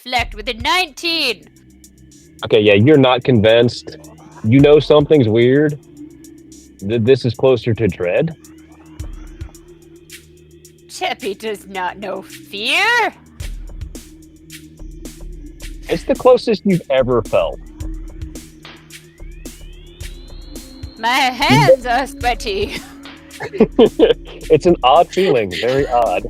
reflect with a 19. Okay, yeah, you're not convinced. You know something's weird. This is closer to dread. Chappie does not know fear. It's the closest you've ever felt. My hands are sweaty. It's an odd feeling, very odd.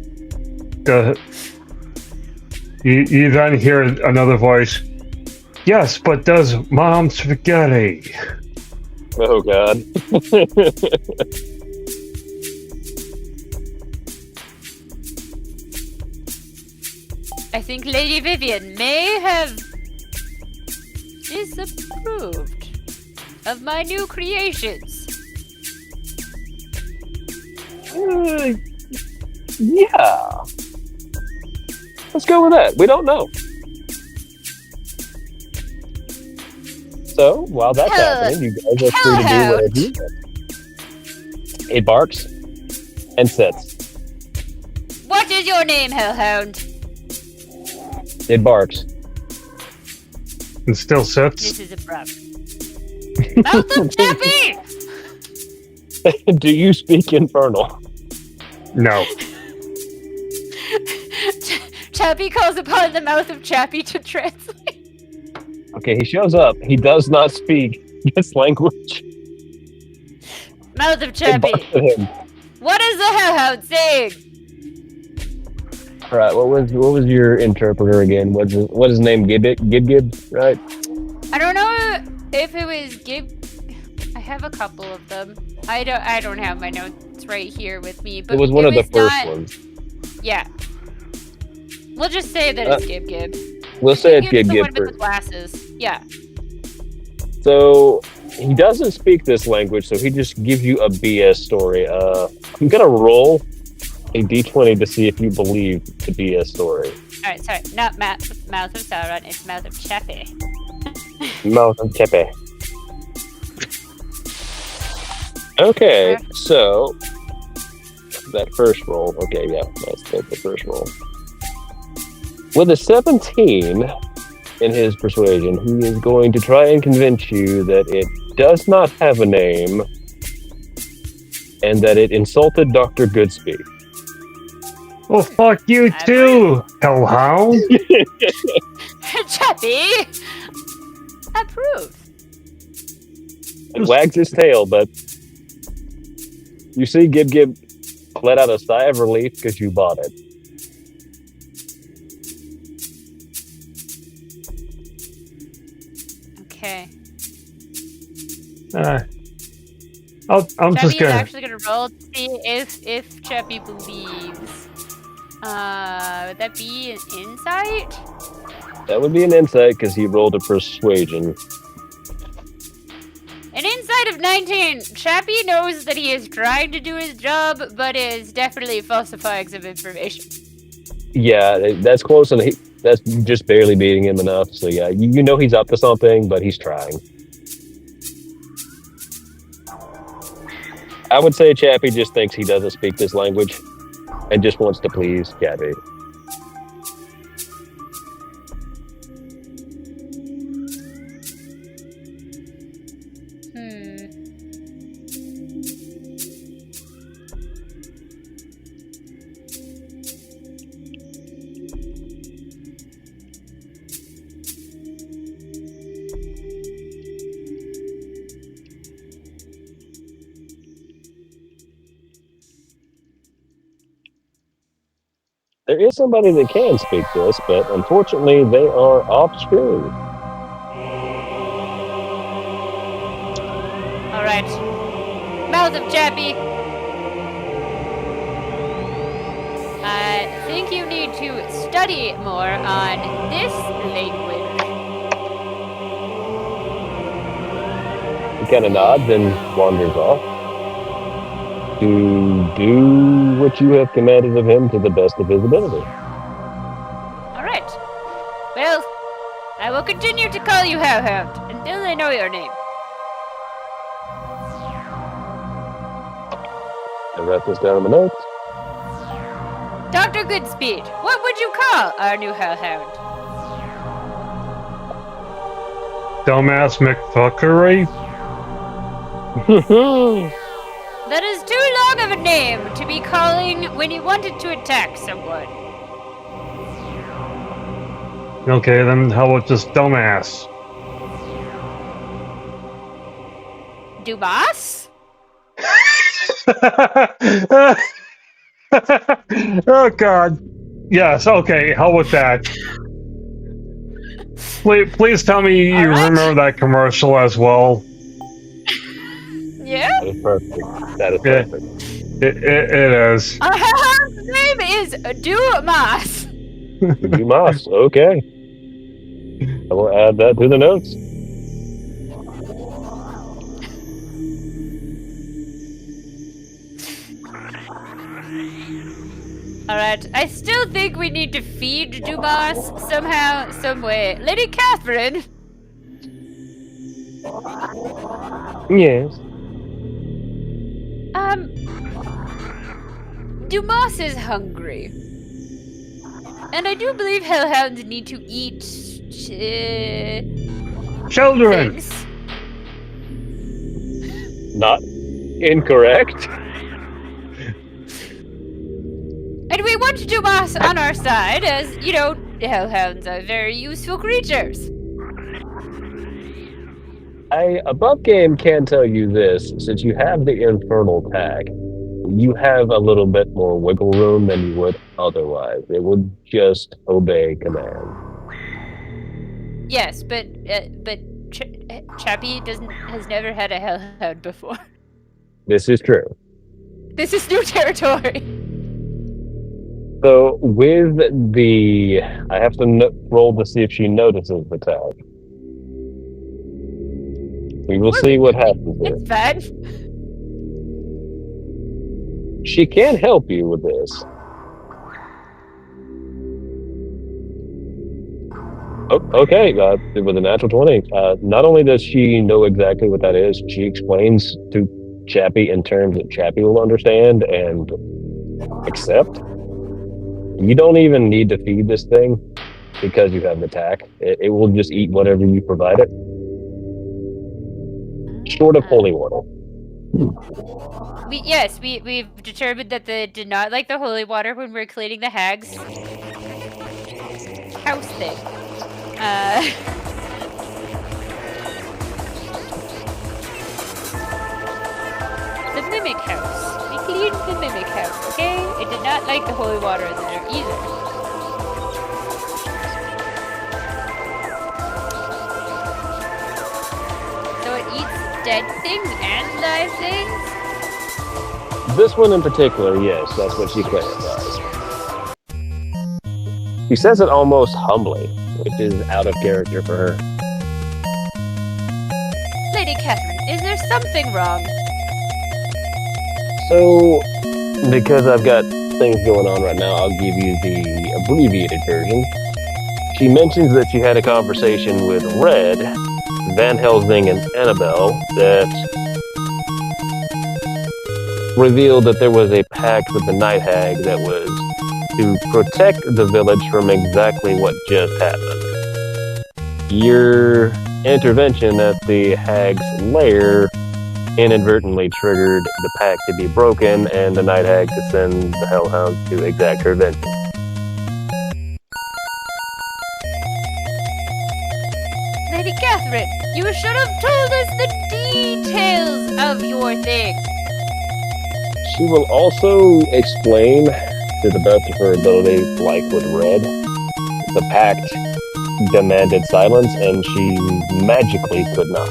You then hear another voice. Yes, but does Mom spaghetti? Oh God. I think Lady Vivian may have disapproved of my new creations. Yeah. Let's go with that. We don't know. So, while that's happening, you guys are free to do whatever you want. It barks and sits. What is your name, Hellhound? It barks. And still sits. This is a problem. Mouth of Chappie! Do you speak Infernal? No. Chappie calls upon the mouth of Chappie to translate. Okay, he shows up. He does not speak this language. Mouth of It Chappie. barks at him. What is the Hellhound saying? All right, what was your interpreter again? What is his name? Gib, right? I don't know if it was Gib. I have a couple of them. I don't have my notes right here with me, but It was one of the first not... ones. Yeah. We'll just say that it's Gib. We'll say it's Gib's Gib the one with first. the glasses. Yeah. So he doesn't speak this language, so he just gives you a BS story. I'm gonna roll a d20 to see if you believe the BS story. Alright, sorry. Not mouth of Sauron, it's mouth of Chappie. Mouth of Tepe. Okay, so that first roll. Okay, yeah, that's the first roll. With a 17 in his persuasion, he is going to try and convince you that it does not have a name and that it insulted Dr. Goodspeed. Well, fuck you too, Hellhound. Chappie! Approved. It wags his tail, but you see Gib let out a sigh of relief because you bought it. Okay. I'm just Chappie's gonna. actually gonna roll to see if Chappie believes. Would that be an insight? That would be an insight because he rolled a persuasion. An insight of 19. Chappie knows that he is trying to do his job, but is definitely falsifying some information. Yeah, that's close, and that's just barely beating him enough. So yeah, you know he's up to something, but he's trying. I would say Chappie just thinks he doesn't speak this language and just wants to please Chappie. There is somebody that can speak this, but unfortunately they are off screen. Alright. Mouth of Chappie. I think you need to study more on this language. He kind of nods and wanders off to do what you have commanded of him to the best of his ability. Alright. Well, I will continue to call you Hellhound until I know your name. I write this down in my notes. Dr. Goodspeed, what would you call our new Hellhound? dumbass McFuckery? That is too long of a name to be calling when you wanted to attack someone. Okay, then how about just dumbass? Dumas? Oh God. Yes. Okay. How about that? Please tell me you All right. remember that commercial as well. Yeah? That is perfect. That is Yeah. perfect. It is. His name is Dumas. Dumas. Okay. I will add that to the notes. Alright, I still think we need to feed Dumas somehow, some way. Lady Catherine! Yes. Dumas is hungry. And I do believe hellhounds need to eat Children. things. Not incorrect. And we want Dumas on our side, as, you know, hellhounds are very useful creatures. Above game can tell you this: since you have the infernal pack, you have a little bit more wiggle room than you would otherwise. It would just obey command. Yes, but Chappie has never had a hellhound before. This is true. This is new territory. So with the, I have to roll to see if she notices the tag. We will see what happens here. It's fine. She can help you with this. Oh, okay, with a natural 20. Not only does she know exactly what that is, she explains to Chappie in terms that Chappie will understand and accept. You don't even need to feed this thing because you have the tack. It will just eat whatever you provide it. Short of holy water. We've determined that they did not like the holy water when we were cleaning the hag's house thing. The mimic house. We cleaned the mimic house, okay? It did not like the holy water in there either. So it eats dead things and live things? This one in particular, yes, that's what she clarifies. She says it almost humbly, which is out of character for her. Lady Catherine, is there something wrong? So, because I've got things going on right now, I'll give you the abbreviated version. She mentions that she had a conversation with Red, Van Helsing, and Annabelle that revealed that there was a pact with the Night Hag that was to protect the village from exactly what just happened. Your intervention at the Hag's lair inadvertently triggered the pact to be broken and the Night Hag to send the Hellhounds to exact her vengeance. Lady Catherine, you should have told us the details of your thing. She will also explain, to the best of her ability, like with Red, the pact demanded silence and she magically could not.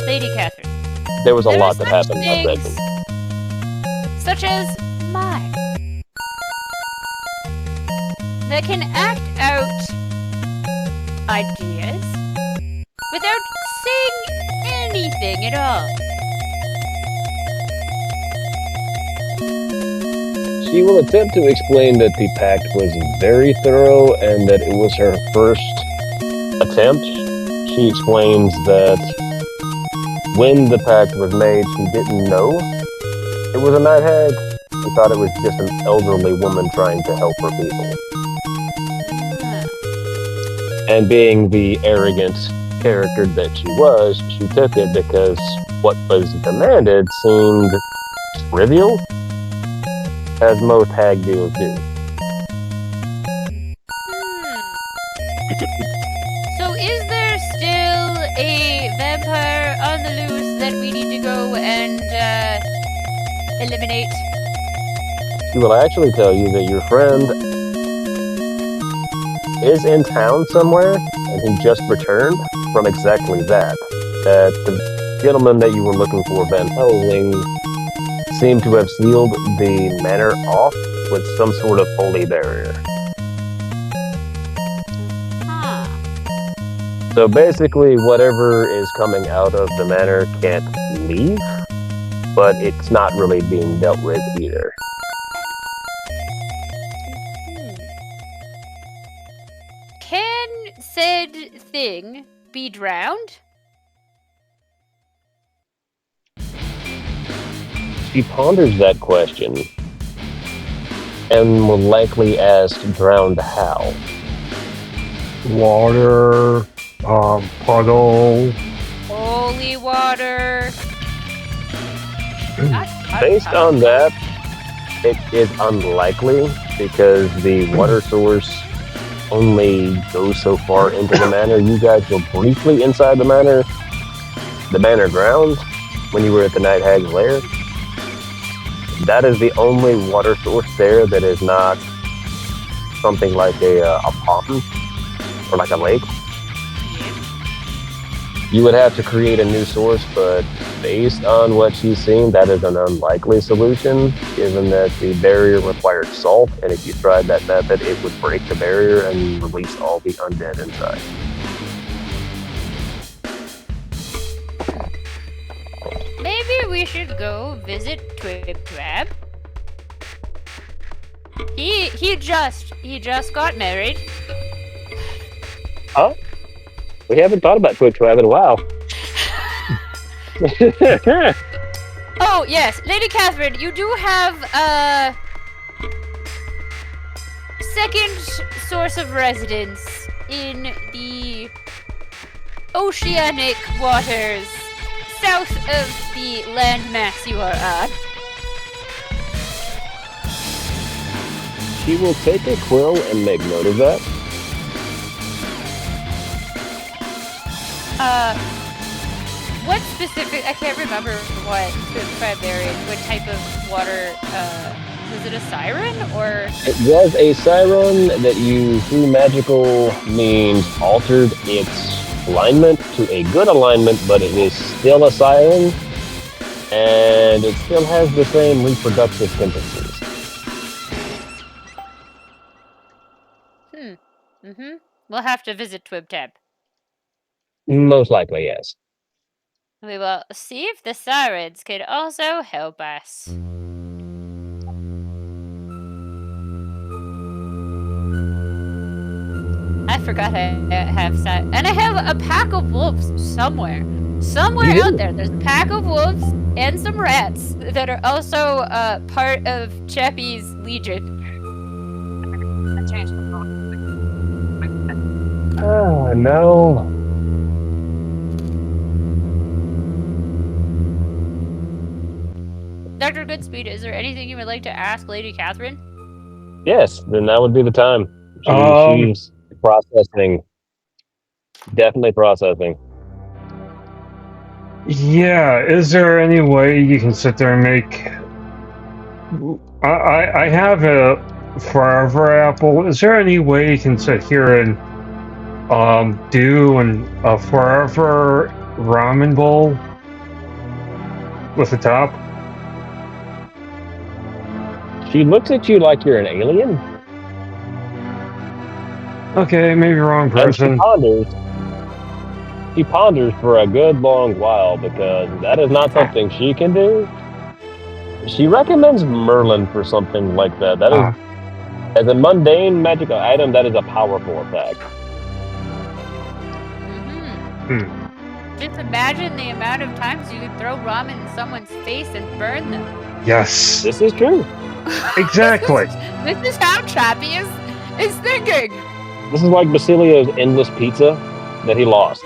Lady Catherine, There was a there lot are that such happened on things Redwood. such as mine that can act out ideas without saying anything at all. She will attempt to explain that the pact was very thorough and that it was her first attempt. She explains that when the pact was made, she didn't know it was a Night Hag, She thought it was just an elderly woman trying to help her people. And being the arrogant character that she was, she took it because what was demanded seemed trivial, as most hag deals do. So is there still a vampire on the loose that we need to go and eliminate? She will actually tell you that your friend is in town somewhere, and he just returned from exactly that. That the gentleman that you were looking for, Van Helsing, seemed to have sealed the manor off with some sort of holy barrier. Huh. So basically, whatever is coming out of the manor can't leave, but it's not really being dealt with either. Can said thing be drowned? She ponders that question and will likely ask, drowned how? Water, puddle. Holy water. Based on that, it is unlikely because the water source only goes so far into the manor. You guys were briefly inside the manor grounds when you were at the Night Hag's lair. That is the only water source there that is not something like a pond or like a lake. You would have to create a new source, but based on what she's seen, that is an unlikely solution, given that the barrier required salt, and if you tried that method, it would break the barrier and release all the undead inside. Maybe we should go visit Twib Twab. He just got married. Huh? We haven't thought about Twitch in a while. Oh yes, Lady Catherine, you do have a second source of residence in the oceanic waters south of the landmass you are on. She will take a quill and make note of that. What specific? I can't remember what what type of water. Was it a siren or? It was a siren that you, through magical means, altered its alignment to a good alignment, but it is still a siren, and it still has the same reproductive tendencies. We'll have to visit Twibtab. Most likely, yes. We will see if the sirens could also help us. I forgot I have and I have a pack of wolves somewhere. Somewhere out there, there's a pack of wolves and some rats that are also part of Chappie's Legion. Oh, no. Dr. Goodspeed, is there anything you would like to ask Lady Catherine? Yes, then that would be the time. She's processing. Definitely processing. Yeah, is there any way you can sit there and make... I have a forever apple. Is there any way you can sit here and do a forever ramen bowl with the top? She looks at you like you're an alien. Okay, maybe wrong person. She ponders for a good long while because that is not something she can do. She recommends Merlin for something like that. That is, as a mundane magical item, that is a powerful effect. Just imagine the amount of times you could throw ramen in someone's face and burn them. Yes. This is true. Exactly. This is how Chappie is thinking. This is like Basillio's endless pizza that he lost.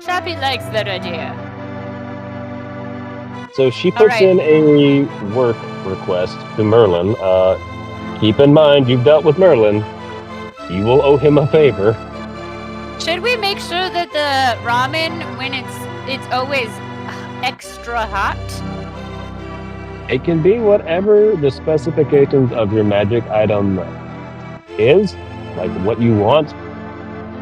Chappie likes that idea. So she puts in a work request to Merlin. Keep in mind, you've dealt with Merlin. You will owe him a favor. Should we make sure that the ramen, when it's always extra hot? It can be whatever the specifications of your magic item is, like what you want.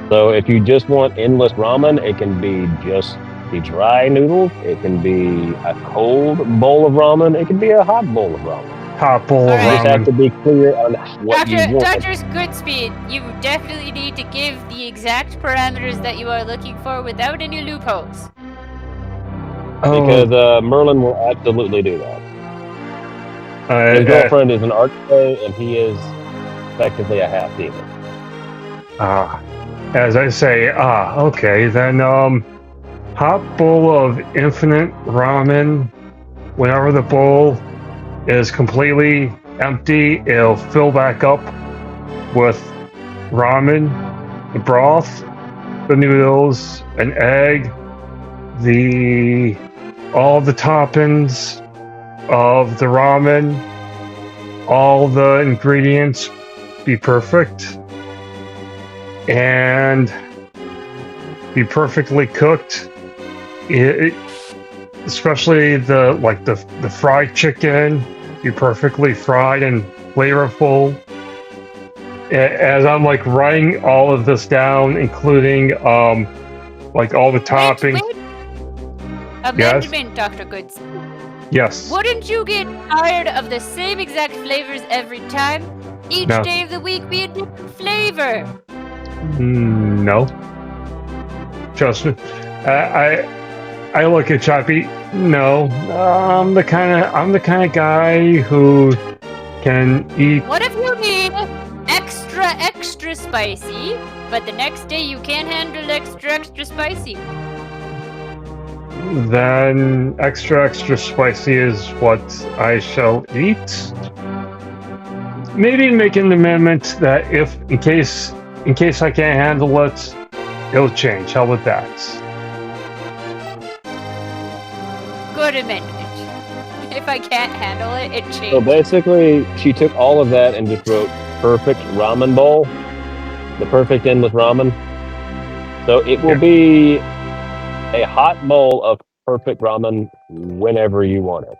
So if you just want endless ramen, it can be just the dry noodles. It can be a cold bowl of ramen. It can be a hot bowl of ramen. Hot bowl of You just have ramen. to be clear on what you want. Dr. Goodspeed, you definitely need to give the exact parameters that you are looking for without any loopholes. Because Merlin will absolutely do that. His girlfriend is an archfey, and he is effectively a half demon. As I say, okay, then hot bowl of infinite ramen. Whenever the bowl is completely empty, it'll fill back up with ramen, the broth, the noodles, an egg, all the toppings of the ramen, all the ingredients be perfect and be perfectly cooked. Especially the fried chicken, be perfectly fried and flavorful. As I'm like writing all of this down, including like all the toppings. Wait. Amendment, yes? Dr. Goods. Yes. Wouldn't you get tired of the same exact flavors every time? Each day of the week be a different flavor. No. Trust me. I look at Chappie. No, I'm the kind of guy who can eat. What if you need extra spicy, but the next day you can't handle extra spicy? Then extra spicy is what I shall eat. Maybe make an amendment that if in case I can't handle it, it'll change. How about that? Good amendment. If I can't handle it, it changes. So basically, she took all of that and just wrote perfect ramen bowl, the perfect endless ramen. So it will be a hot bowl of perfect ramen whenever you want it.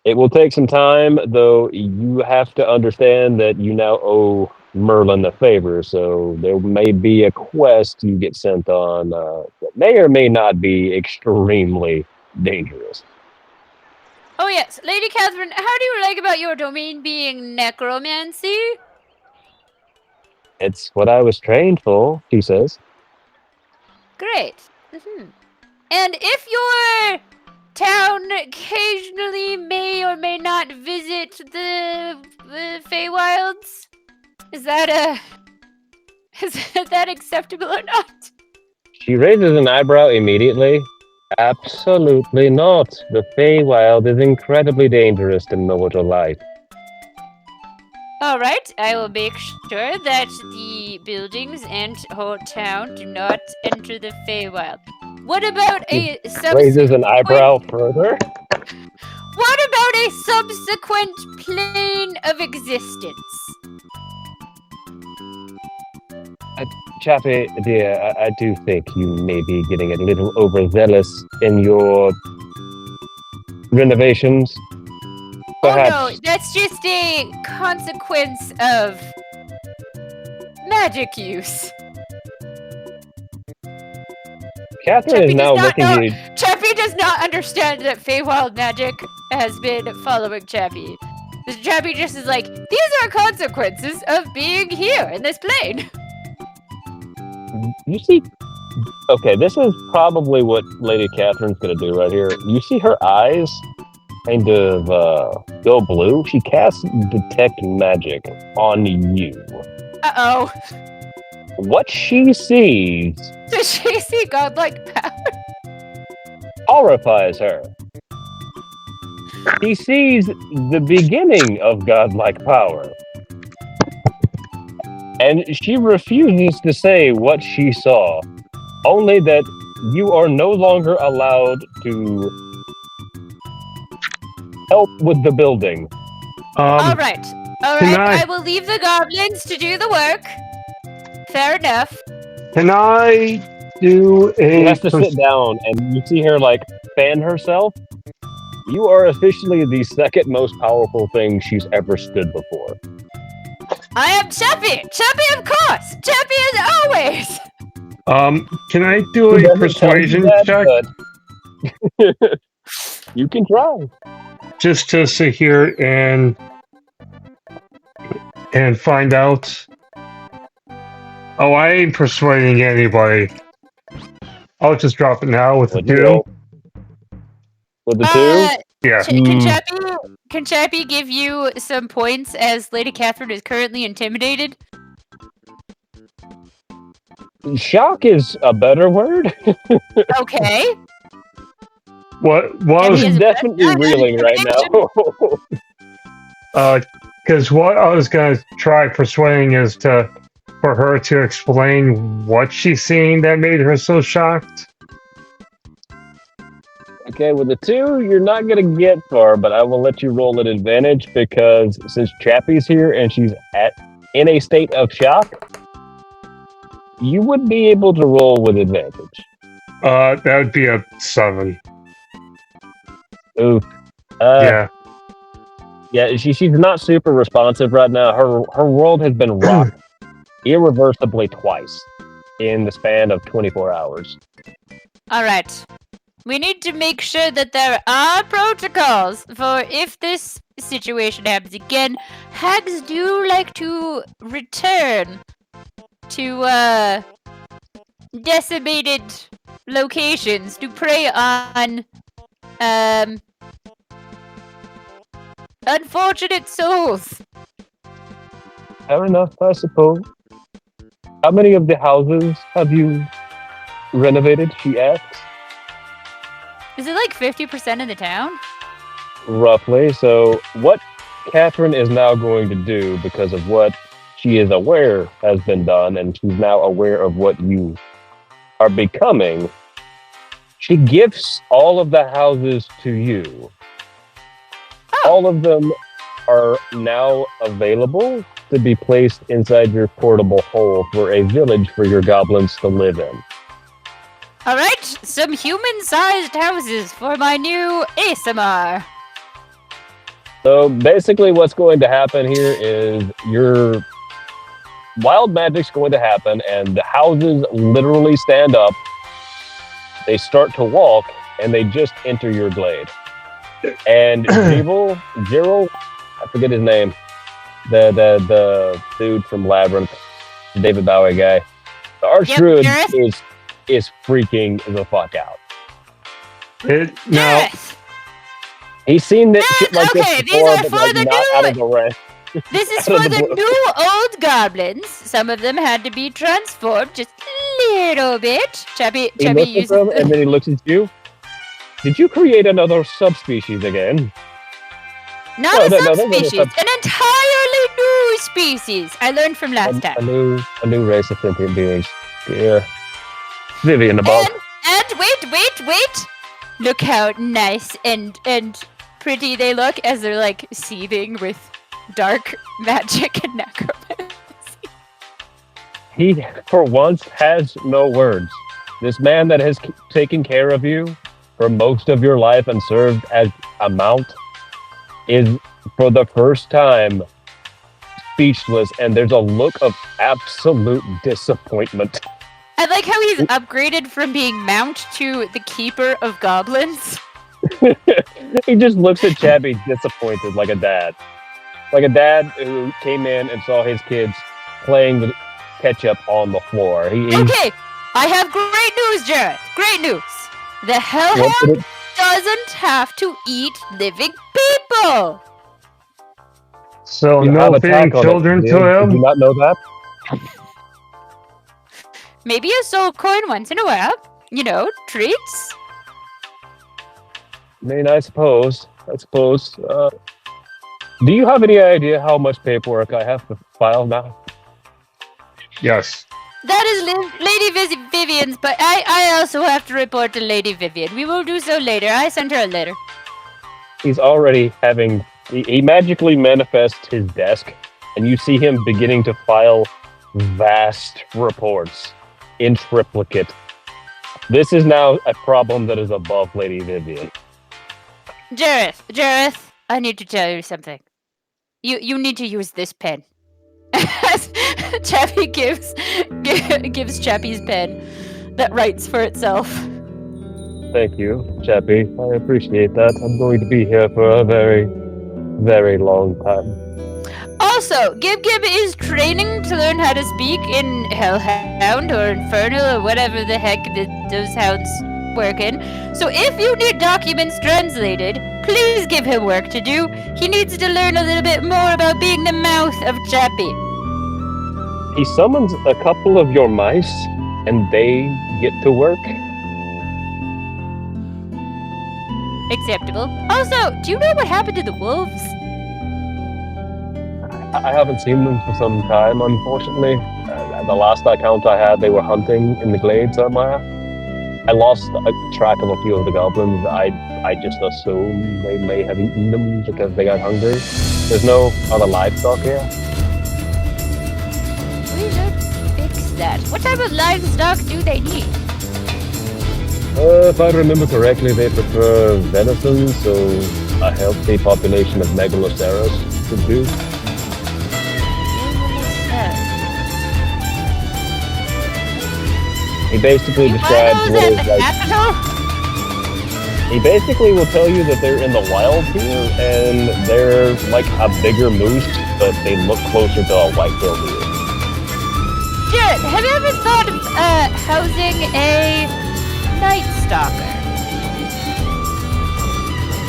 It will take some time, though. You have to understand that you now owe Merlin a favor, so there may be a quest you get sent on that may or may not be extremely dangerous. Oh yes, Lady Catherine, how do you like about your domain being necromancy? It's what I was trained for, she says. Great. And if your town occasionally may or may not visit the Feywilds, is that acceptable or not? She raises an eyebrow immediately. Absolutely not. The Feywild is incredibly dangerous to mortal life. All right, I will make sure that the buildings and whole town do not enter the Feywild. What about a subsequent... Raises an eyebrow further? What about a subsequent plane of existence? Chappie, dear, I do think you may be getting a little overzealous in your renovations. Perhaps... Oh no, that's just a consequence of magic use. Catherine Chappie is now looking at you. Chappie does not understand that Feywild magic has been following Chappie. Chappie just is like, these are consequences of being here in this plane. You see, okay, this is probably what Lady Catherine's going to do right here. You see her eyes kind of go blue? She casts Detect Magic on you. Uh-oh. What she sees Does she see godlike power? Horrifies her. He sees the beginning of godlike power. And she refuses to say what she saw, only that you are no longer allowed to help with the building. All right. can I will leave the goblins to do the work. Fair enough. Can I do She a has to sit down, and you see her like fan herself. You are officially the second most powerful thing she's ever stood before. I am Chappie! Chappie, of course! Chappie as always! Can I do Who a doesn't persuasion tell you check that, but you can try. just to sit here and find out? Oh, I ain't persuading anybody. I'll just drop it now with the What'd you 2. roll? With the 2? Yeah. Can Chappie give you some points as Lady Catherine is currently intimidated? Shock is a better word. Okay. What Can was he- She's definitely reeling right now. because what I was gonna try persuading is for her to explain what she's seeing that made her so shocked. Okay, with the 2, you're not going to get far, but I will let you roll at advantage because since Chappie's here and she's in a state of shock, you would be able to roll with advantage. That would be a 7. Oof. Yeah. Yeah, she's not super responsive right now. Her world has been rocked irreversibly twice in the span of 24 hours. All right. We need to make sure that there are protocols for if this situation happens again. Hags do like to return to decimated locations to prey on unfortunate souls. Fair enough, I suppose. How many of the houses have you renovated? She asks. Is it like 50% of the town? Roughly. So, what Catherine is now going to do, because of what she is aware has been done, and she's now aware of what you are becoming, she gifts all of the houses to you. All of them are now available to be placed inside your portable hole for a village for your goblins to live in. All right, some human-sized houses for my new ASMR. So basically what's going to happen here is your wild magic's going to happen and the houses literally stand up. They start to walk and they just enter your glade. And Gerald, I forget his name, the dude from Labyrinth, the David Bowie guy. The Archdruid is freaking the fuck out. Now, He's seen this shit like okay, this before, these are but for like the not new out of the rest. This is for the new old goblins. Some of them had to be transformed just a little bit. Chubby He looks uses at them and then he looks at you. Did you create another subspecies again? not No, a no, no, subspecies, an entirely new species. I learned from last A time. new race of sentient beings. Yeah. Vivian the Bog. And wait! Look how nice and pretty they look as they're like seething with dark magic and necromancy. He, for once, has no words. This man that has taken care of you for most of your life and served as a mount is, for the first time, speechless, and there's a look of absolute disappointment. I like how he's upgraded from being mount to the keeper of goblins. He just looks at Chabby disappointed, like a dad. Like a dad who came in and saw his kids playing with ketchup on the floor. Okay, I have great news, Jareth. Great news. The Hellhound doesn't have to eat living people. so You no have feeding attack on it, children dude. to Did you him? not know that? Maybe a soul coin once in a while. You know, treats. I mean, I suppose. Do you have any idea how much paperwork I have to file now? Yes. That is Lady Vivian's, but I also have to report to Lady Vivian. We will do so later. I sent her a letter. He's already having... He magically manifests his desk, and you see him beginning to file vast reports in triplicate. This is now a problem that is above Lady Vivian. Jareth, I need to tell you something. You need to use this pen. Chappie gives Chappie's pen that writes for itself. Thank you, Chappie. I appreciate that. I'm going to be here for a very, very long time. Also, Gib is training to learn how to speak in Hellhound or Infernal or whatever the heck those hounds work in. So if you need documents translated, please give him work to do. He needs to learn a little bit more about being the mouth of Chappie. He summons a couple of your mice, and they get to work. Acceptable. Also, do you know what happened to the wolves? I haven't seen them for some time, unfortunately. The last account I had, they were hunting in the glade somewhere. I lost track of a few of the goblins. I just assume they may have eaten them because they got hungry. There's no other livestock here. We should fix that. What type of livestock do they need? If I remember correctly, they prefer venison, so a healthy population of megaloceros would do. He basically describes what is like. He basically will tell you that they're in the wild here, and they're like a bigger moose, but they look closer to a white-tailed deer. Jared, have you ever thought of housing a Night Stalker?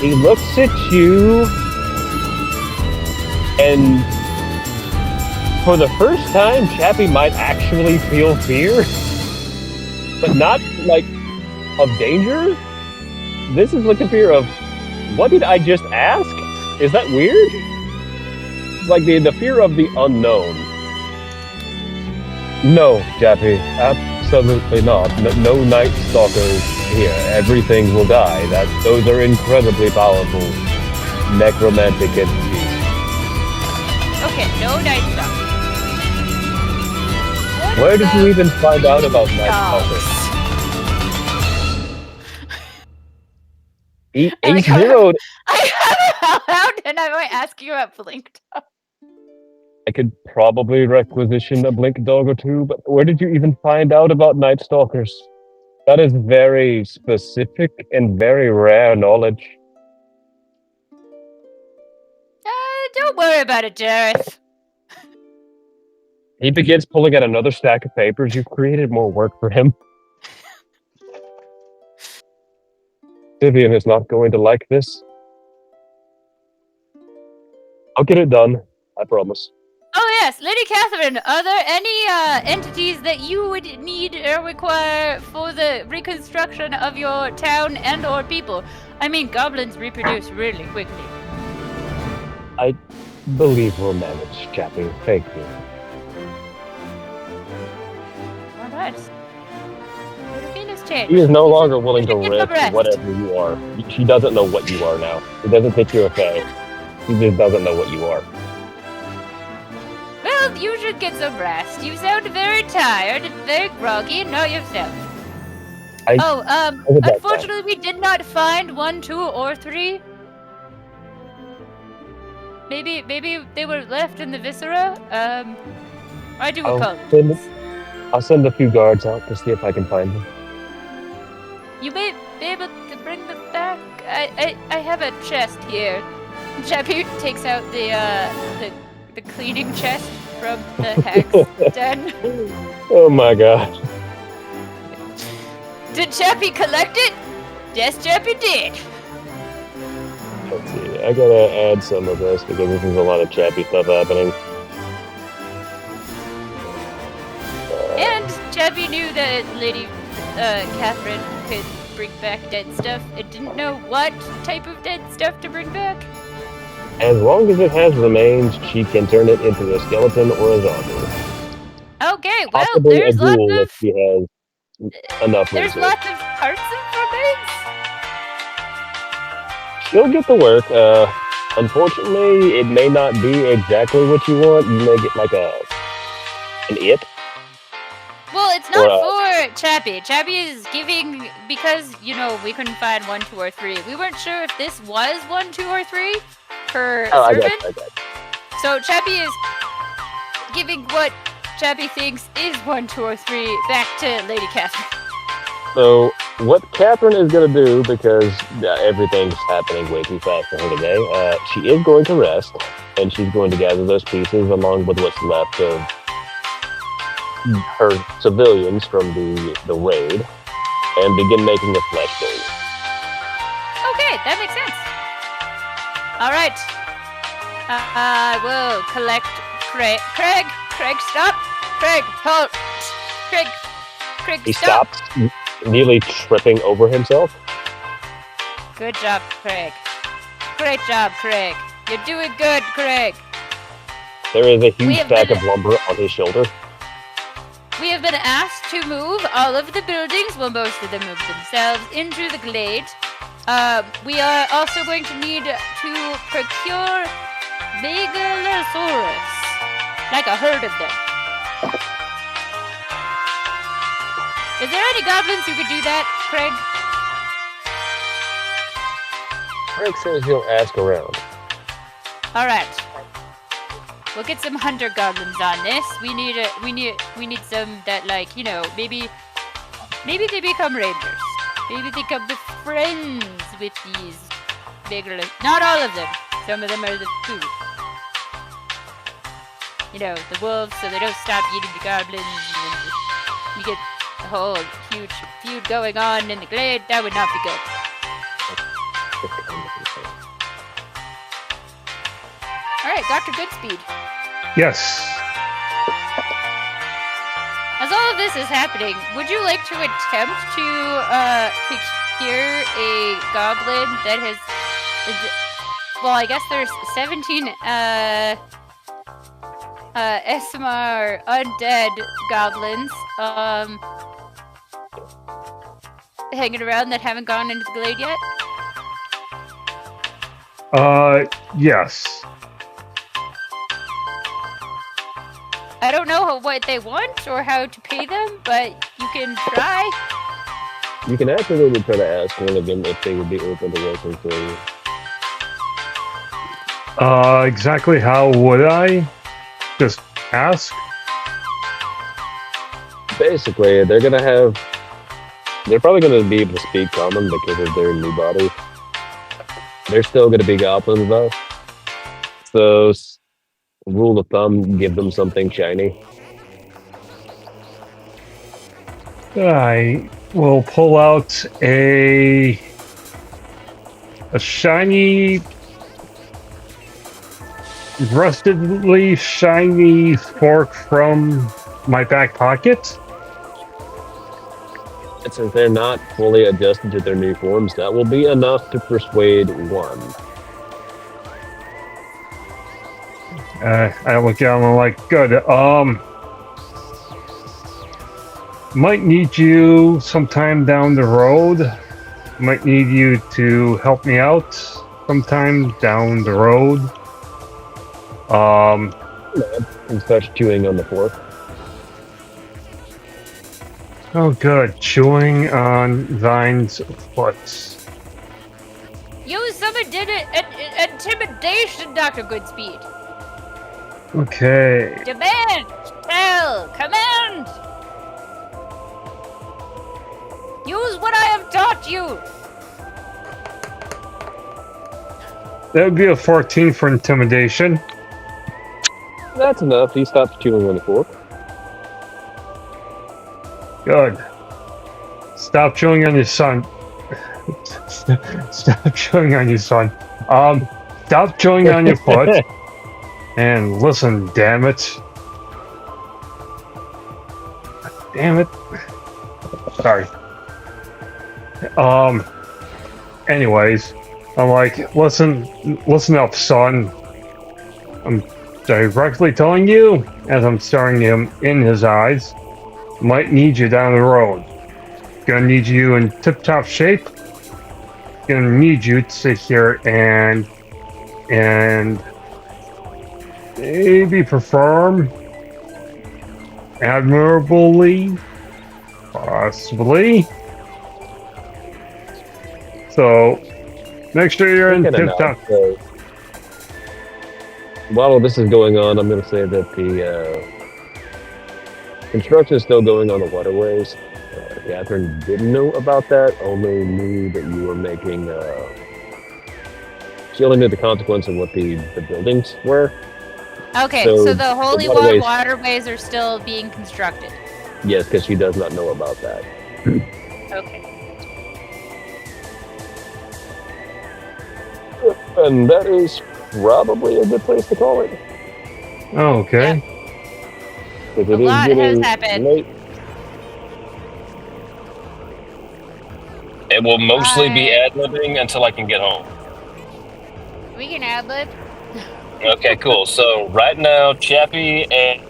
He looks at you, and for the first time, Chappie might actually feel fear. But not, like, of danger. This is like the fear of, what did I just ask? Is that weird? It's like the fear of the unknown. No, Chappie, absolutely not. No Night Stalkers here. Everything will die. Those are incredibly powerful necromantic entities. Okay, no Night Stalkers. Where did you even find out about Night Stalkers? He's zeroed. I have a hellhound, and I might ask you about Blink Dog. I could probably requisition a Blink Dog or two, but where did you even find out about Night Stalkers? That is very specific and very rare knowledge. Don't worry about it, Jareth. He begins pulling out another stack of papers. You've created more work for him. Vivian is not going to like this. I'll get it done. I promise. Oh yes, Lady Catherine, are there any entities that you would need or require for the reconstruction of your town and or people? I mean, goblins reproduce really quickly. I believe we'll manage, Chappie. Thank you. Alright. She is no longer willing to risk whatever you are. She doesn't know what you are now. It doesn't think you're a fae. She just doesn't know what you are. Well, you should get some rest. You sound very tired and very groggy, and not yourself. Unfortunately, we did not find 1, 2, or 3. Maybe they were left in the viscera. I do apologize. I'll send a few guards out to see if I can find them. You may be able to bring them back. I have a chest here. Chappie takes out the cleaning chest from the hag's den. Oh my god. Did Chappie collect it? Yes, Chappie did. Let's see. I gotta add some of this because this is a lot of Chappie stuff happening. And Chappie knew that Lady Catherine could bring back dead stuff. I didn't know what type of dead stuff to bring back. As long as it has remains, she can turn it into a skeleton or a zombie. Okay, well, Possibly a there's lots ghoul if of she has enough there's resources. lots of parts of remains. She'll get the work. Unfortunately, it may not be exactly what you want. You may get like an it. Well, it's not Or, for Chappie. Chappie is giving because we couldn't find 1, 2, or 3. We weren't sure if this was 1, 2, or 3 for I servant. got you. So Chappie is giving what Chappie thinks is 1, 2, or 3 back to Lady Catherine. So what Catherine is going to do, because everything's happening way too fast for her today, she is going to rest, and she's going to gather those pieces along with what's left of her civilians from the raid, and begin making a flesh bowl. Okay, that makes sense. All right. I will collect Craig. Craig, stop. Craig, hold. Craig, He stop. stops, nearly tripping over himself. Good job, Craig. Great job, Craig. You're doing good, Craig. There is a huge have stack been- of lumber on his shoulder. We have been asked to move all of the buildings, well, most of them move themselves, into the glade. We are also going to need to procure Megalosaurus, like a herd of them. Is there any goblins who could do that, Craig? Craig says he'll ask around. All right. We'll get some hunter goblins on this. We need some that maybe they become rangers. Maybe they become the friends with these bigger. Not all of them. Some of them are the food. The wolves, so they don't stop eating the goblins. And you get a whole huge feud going on in the glade. That would not be good. All right, Dr. Goodspeed. Yes. As all of this is happening, would you like to attempt to procure a goblin that has... Well, I guess there's 17 SMR undead goblins hanging around that haven't gone into the glade yet? Yes. I don't know what they want or how to pay them, but you can try. You can absolutely try to ask one of them if they would be open to working for you. Exactly how would I? Just ask? Basically, they're probably gonna be able to speak common because of their new body. They're still gonna be goblins though. So, rule of thumb, give them something shiny. I will pull out a shiny, rustedly shiny fork from my back pocket. And since they're not fully adjusted to their new forms, that will be enough to persuade one. I look at him and I'm like, good. Might need you sometime down the road. Might need you to help me out sometime down the road. And starts chewing on the fork. Oh, good. Chewing on Vine's foot. Use some intimidation, Dr. Goodspeed. Okay. Demand! Tell! Command! Use what I have taught you! That would be a 14 for intimidation. That's enough. He stops chewing on the fork. Good. Stop chewing on your son. Stop chewing on your son. Stop chewing on your foot. And listen, damn it. Damn it. sorry. Anyways, I'm like, listen up, son. I'm directly telling you, as I'm staring him in his eyes, might need you down the road. Gonna need you in tip-top shape. Gonna need you to sit here and maybe perform admirably, possibly. So, make sure you're in tip-top. So, while this is going on, I'm going to say that the construction is still going on the waterways. Catherine didn't know about that, only knew that you were making. She only knew the consequence of what the buildings were. Okay, so the Holy waterways are still being constructed. Yes, because she does not know about that. Okay. And that is probably a good place to call it. Oh, okay. Yep. A lot has happened. Late. It will mostly be ad-libbing until I can get home. We can ad-lib. Okay, cool. So right now, Chappie and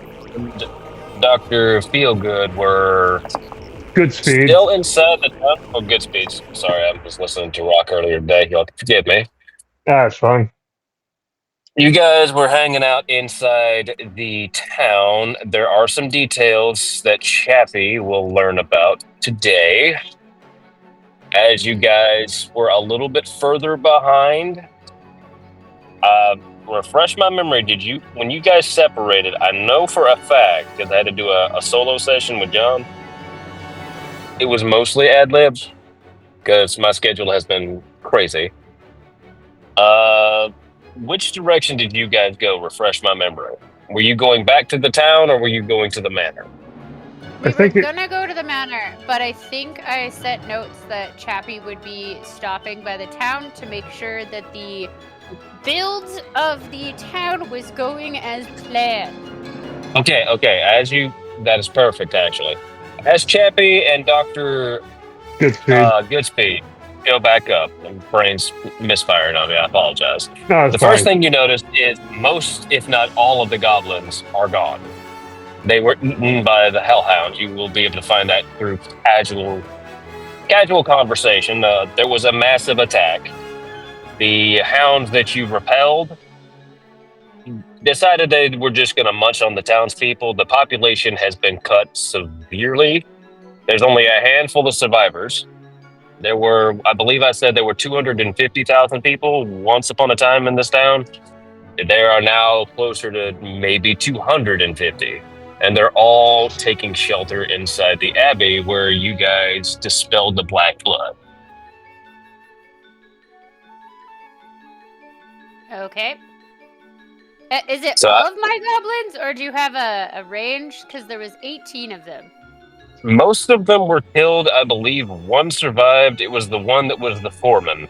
Dr. Feelgood were Goodspeed. still inside the town. Oh, Goodspeed. Sorry, I was listening to Rock earlier today. You'll forgive me. That's fine. You guys were hanging out inside the town. There are some details that Chappie will learn about today. As you guys were a little bit further behind, refresh my memory. When you guys separated, I know for a fact, because I had to do a solo session with John, it was mostly ad libs, because my schedule has been crazy. Which direction did you guys go? Refresh my memory. Were you going back to the town, or were you going to the manor? We were gonna go to the manor, but I think I set notes that Chappie would be stopping by the town to make sure that the build of the town was going as planned. Okay. That is perfect, actually. As Chappie and Dr. Goodspeed go back up, my brain's misfiring on me, I apologize. No, the first thing you notice is most, if not all, of the goblins are gone. They were eaten by the hellhounds. You will be able to find that through casual conversation. There was a massive attack. The hounds that you repelled decided they were just going to munch on the townspeople. The population has been cut severely. There's only a handful of survivors. There were, I believe I said there were 250,000 people once upon a time in this town. There are now closer to maybe 250. And they're all taking shelter inside the abbey where you guys dispelled the black blood. Okay. Is it all of my goblins, or do you have a range? Because there was 18 of them. Most of them were killed. I believe one survived. It was the one that was the foreman.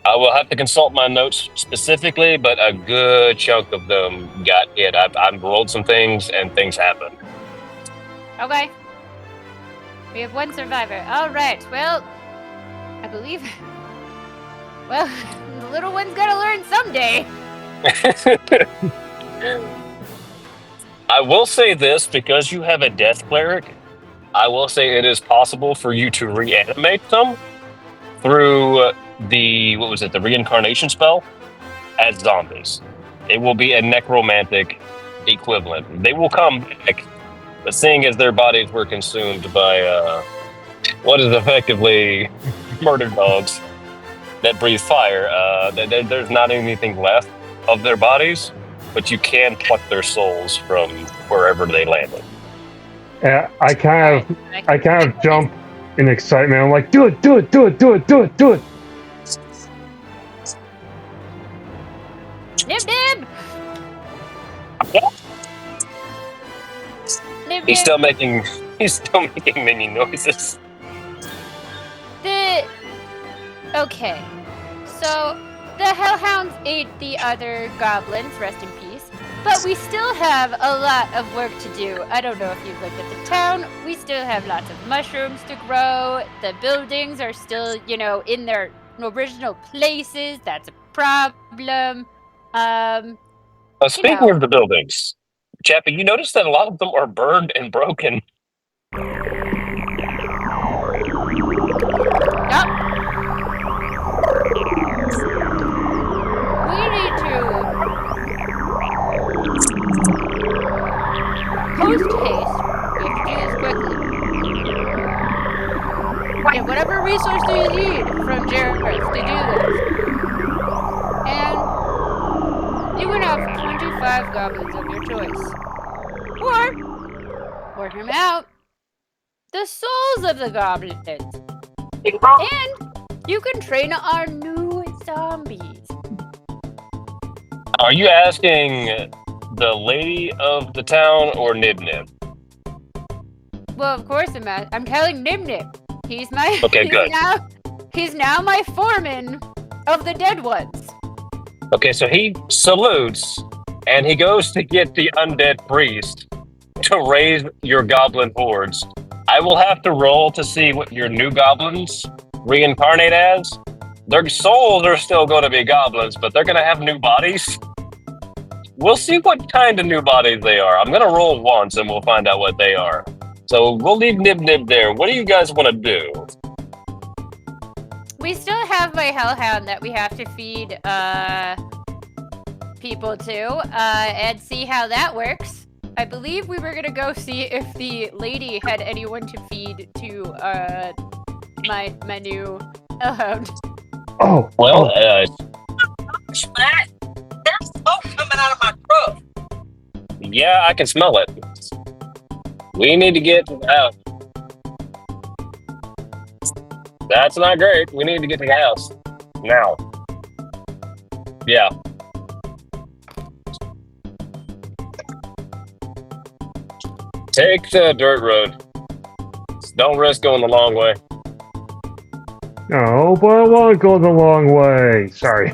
I will have to consult my notes specifically, but a good chunk of them got hit. I've rolled some things, and things happened. Okay. We have one survivor. All right. Well, I believe... Well, the little one's gotta learn someday. I will say this, because you have a death cleric, I will say it is possible for you to reanimate them through the reincarnation spell as zombies. It will be a necromantic equivalent. They will come back, but seeing as their bodies were consumed by what is effectively murder dogs that breathe fire, there's not anything left of their bodies, but you can pluck their souls from wherever they landed. Yeah, I kind of jump in excitement. I'm like, do it. Nib nib! He's still making mini noises. Okay, so the hellhounds ate the other goblins, rest in peace. But we still have a lot of work to do. I don't know if you've looked at the town. We still have lots of mushrooms to grow. The buildings are still, in their original places. That's a problem. Speaking of the buildings, Chappie, you notice that a lot of them are burned and broken. Yep. We need to post haste. We have to do this quickly. Get whatever resources you need from Jareth to do this. And you can have 25 goblins of your choice. Or, work them out, the souls of the goblins. And you can train our new zombies. Are you asking the lady of the town or Nib Nib? Well, of course I'm telling Nib Nib. He's my. Okay, good. He's now my foreman of the dead ones. Okay, so he salutes and he goes to get the undead priest to raise your goblin hordes. I will have to roll to see what your new goblins reincarnate as. Their souls are still going to be goblins, but they're going to have new bodies. We'll see what kind of new bodies they are. I'm going to roll once and we'll find out what they are. So we'll leave Nib Nib there. What do you guys want to do? We still have my hellhound that we have to feed people to and see how that works. I believe we were going to go see if the lady had anyone to feed to my new hellhound. Oh, well, There's smoke coming out of my truck. yeah, I can smell it. We need to get to the house. That's not great. We need to get to the house now. Yeah. Take the dirt road. Don't risk going the long way. No, but I want to go the long way. Sorry.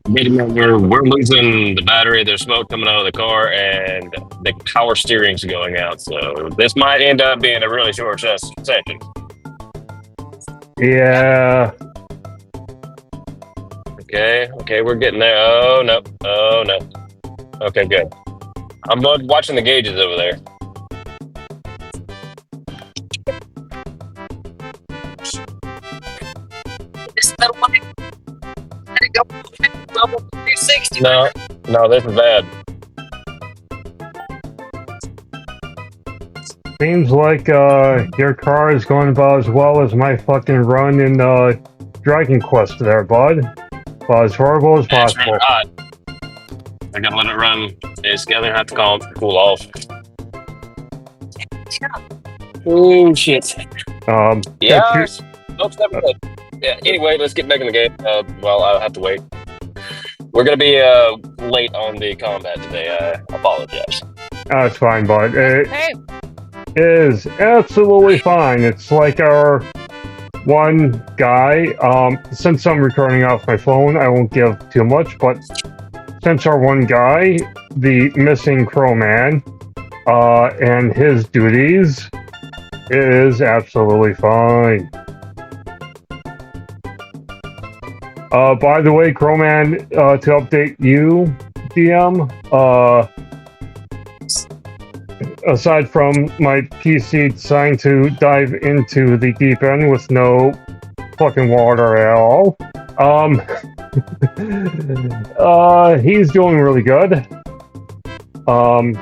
We're losing the battery. There's smoke coming out of the car, and the power steering's going out. So this might end up being a really short session. Yeah. Okay, we're getting there. Oh no. Okay, good. I'm watching the gauges over there. This little one, let it go. Double 360. No, this is bad. Seems like your car is going about as well as my fucking run in Dragon Quest there, bud. About as horrible as It's possible. really hot. I gotta let it run. It's gonna have to cool off. Oh shit. Yeah. Oops, never mind. Yeah. Anyway, let's get back in the game. Well, I'll have to wait. We're gonna be late on the combat today. I apologize. That's fine, bud. Hey, Is absolutely fine. It's like our one guy. Since I'm recording off my phone, I won't give too much, but since our one guy, the missing crow man, and his duties, is absolutely fine. By the way, Crowman, to update you, DM, aside from my PC deciding to dive into the deep end with no fucking water at all, he's doing really good.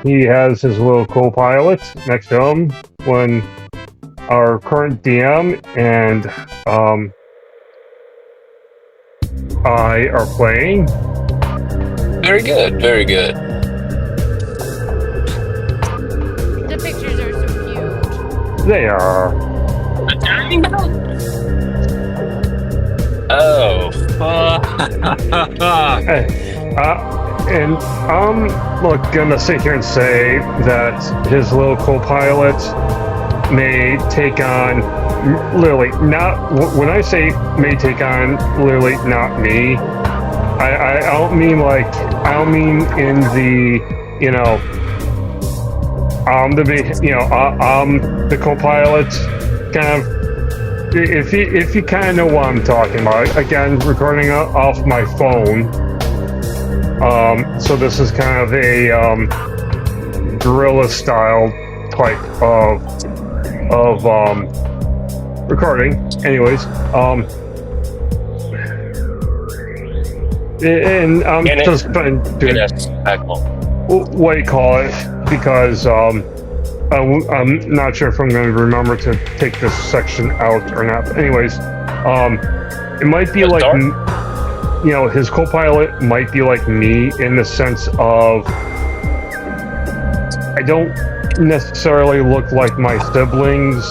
He has his little co-pilot next to him when our current DM and I are playing. Very good. Very good. the pictures are so cute. They are. Oh. And I'm not gonna sit here and say that his little co-pilot may take on literally not. When I say may take on literally not me, I don't mean like, I don't mean in the, you know, the co-pilot kind of. If you kind of know what I'm talking about, again, recording off my phone. So this is kind of a guerrilla style type of recording. Anyways, and I'm just going to do what do you call it, because I'm not sure if I'm going to remember to take this section out or not. But anyways, it might be like, you know, his co-pilot might be like me in the sense of I don't necessarily look like my siblings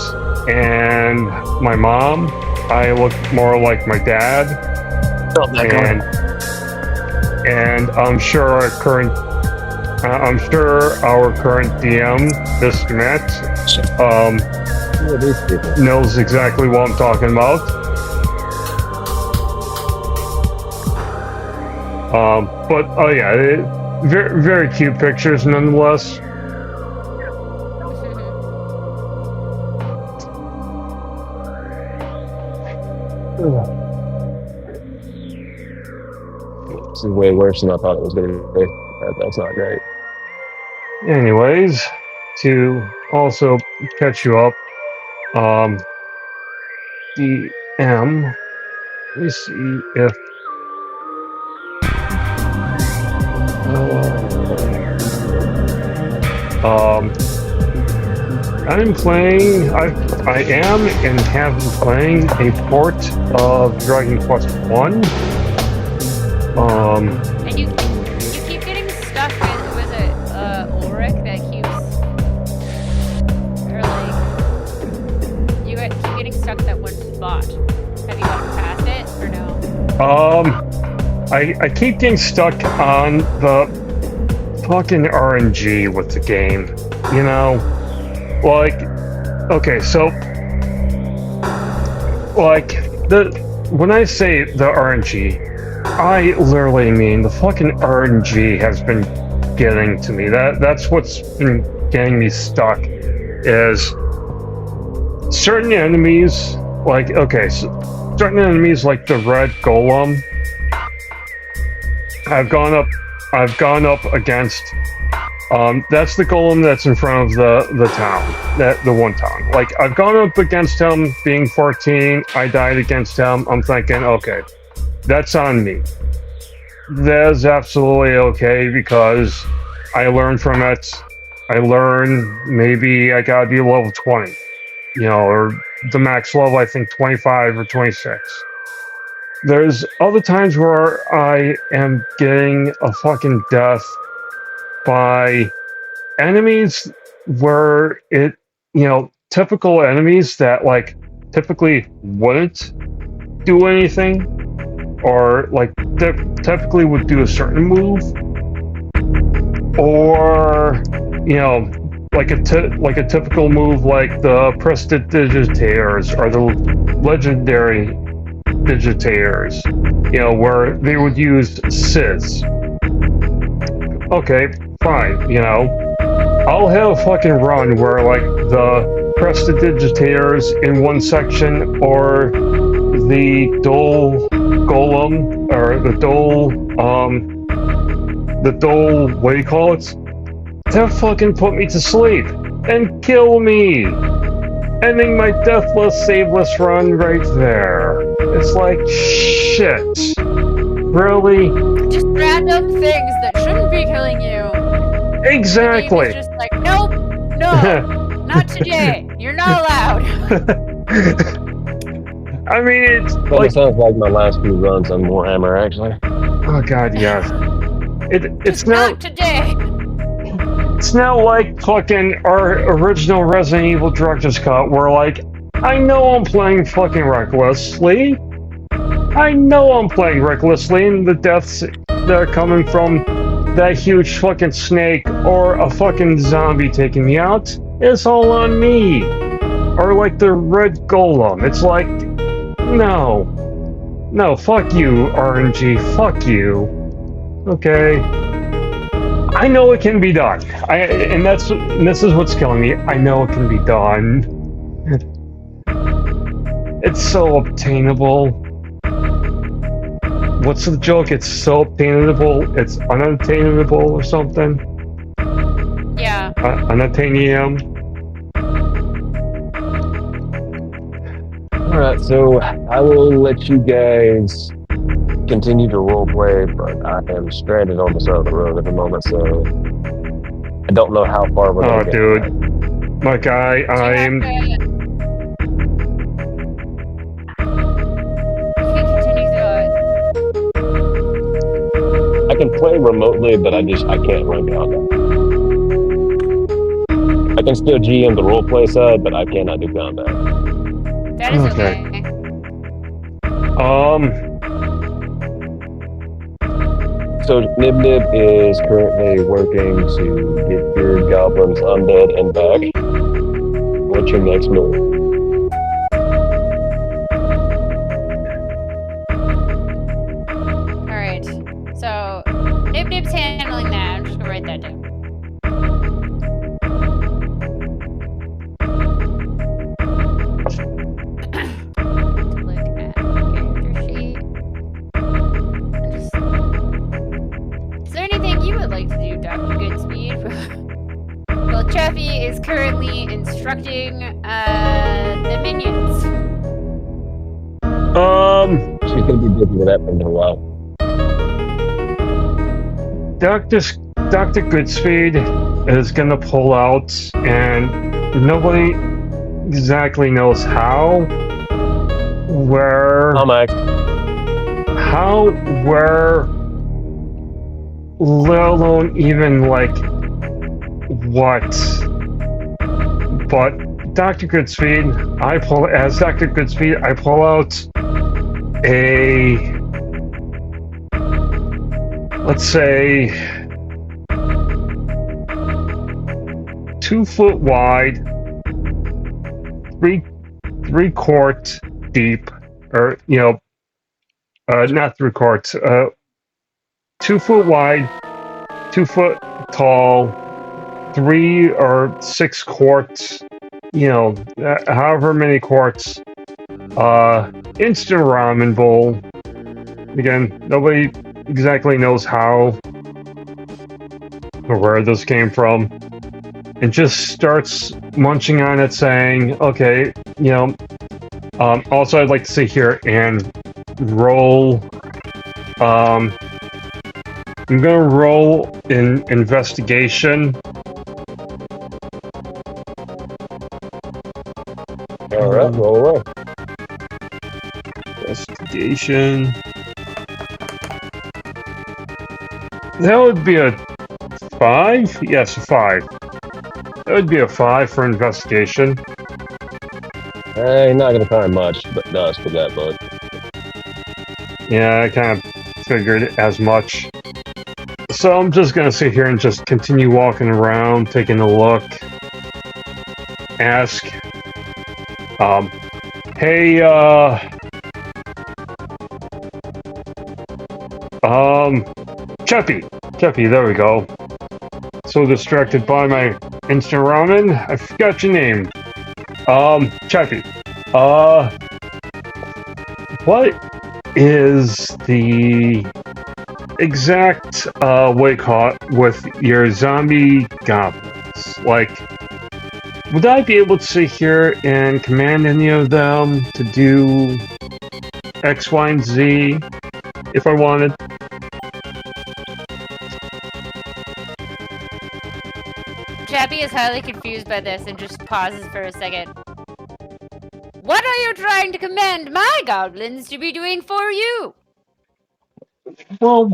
and my mom. I look more like my dad. And I'm sure our current DM, Mr. Matt, knows exactly what I'm talking about. But oh yeah, very very cute pictures nonetheless. This is way worse than I thought it was going to be. That's not great. Anyways, to also catch you up, DM, let me see if I'm playing. I am and have been playing a port of Dragon Quest 1. And you keep getting stuck in, was it Ulrich that keeps, or like, you keep getting stuck in that one spot. Have you gotten past it, or no? I keep getting stuck on the fucking RNG with the game, you know? Like, okay, so, like, when I say the RNG, I literally mean the fucking RNG has been getting to me. That's what's been getting me stuck, is certain enemies, like, okay, so certain enemies like the red golem, I've gone up against, that's the golem that's in front of the town, the one town. Like, I've gone up against him being 14, I died against him, I'm thinking, okay, that's on me. That's absolutely okay, because I learned from it. I learned maybe I gotta be level 20, you know, or the max level, I think 25 or 26. There's other times where I am getting a fucking death by enemies where it, you know, typical enemies that, like, typically wouldn't do anything, or, like, typically would do a certain move, or, you know, like a typical move like the Prestidigitators or the Legendary Digitators, you know, where they would use Sizz. Okay, fine, you know. I'll have a fucking run where, like, the Prestidigitators in one section, or the Dole Golem, or the Dole, what do you call it? They'll fucking put me to sleep and kill me, ending my deathless, saveless run right there. It's like, shit. Really? Just random things that shouldn't be killing you. Exactly. It's just like, nope, no, not today. You're not allowed. I mean, it's Well, like, it sounds like my last few runs on Warhammer, actually. oh god, yes. It's Just not. not today. It's not like fucking our original Resident Evil Director's Cut, where, like, I know I'm playing fucking recklessly. I know I'm playing recklessly, and the deaths that are coming from that huge fucking snake or a fucking zombie taking me out, it's all on me. Or like the red golem. It's like, no. No, fuck you, RNG. Fuck you. Okay. I know it can be done. And this is what's killing me. I know it can be done. It's so obtainable. What's the joke? It's so obtainable. It's unattainable or something. Yeah. Unattainium. Alright, so I will let you guys continue to roleplay, but I am stranded on the side of the road at the moment, so I don't know how far we're Oh, gonna get. dude. Like, I'm... You can continue through it. I can play remotely, but I can't run combat. I can still GM the roleplay side, but I cannot do combat. That is okay. So Nib Nib is currently working to get your goblins undead and back. What's your next move? Alright. So, Nib Nib's handling that. I'm just gonna write that down. Look at character sheet. Is there anything you would like to do, Dr. Goodspeed? Well, Chaffee is currently instructing the minions. She's gonna be busy with that for a little while. Dr. Goodspeed is gonna pull out, and nobody exactly knows how, where, Max. where, let alone even like what. But Dr. Goodspeed, as Dr. Goodspeed, I pull out a, let's say, 2 foot wide, three quart deep, or not 3 quarts, 2 foot wide, 2 foot tall, 3 or 6 quarts, however many quarts, instant ramen bowl. Again, nobody exactly knows how or where this came from, and just starts munching on it, saying, okay, also I'd like to sit here and roll, I'm gonna roll in investigation. Alright, roll away. Investigation. That would be a 5? Yes, a 5. That would be a 5 for investigation. You're not gonna find much, but dust for that, bud. Yeah, I kind of figured as much. So I'm just gonna sit here and just continue walking around, taking a look. Ask, hey, Cheppy, there we go. So distracted by my instant ramen, I forgot your name. Cheppy, what is the exact, what you call it, with your zombie goblins? Like, would I be able to sit here and command any of them to do X, Y, and Z if I wanted? Chappie is highly confused by this and just pauses for a second. What are you trying to command my goblins to be doing for you? Well,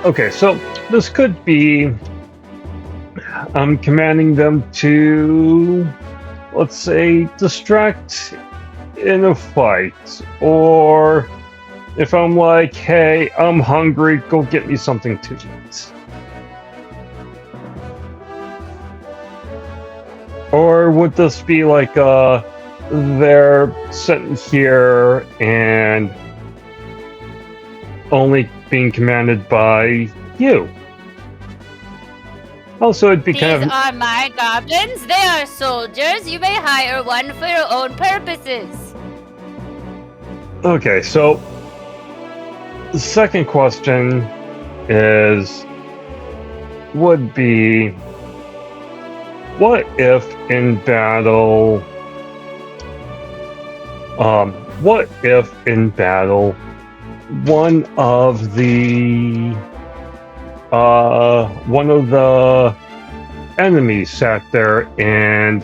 okay, so this could be I'm commanding them to, let's say, distract in a fight, or if I'm like, hey, I'm hungry, go get me something to eat. Or would this be like, they're sitting here and only being commanded by you. Also, it'd be These kind of are my goblins. They are soldiers. You may hire one for your own purposes. okay. So the second question would be, what if in battle? What if in battle, one of the enemies sat there and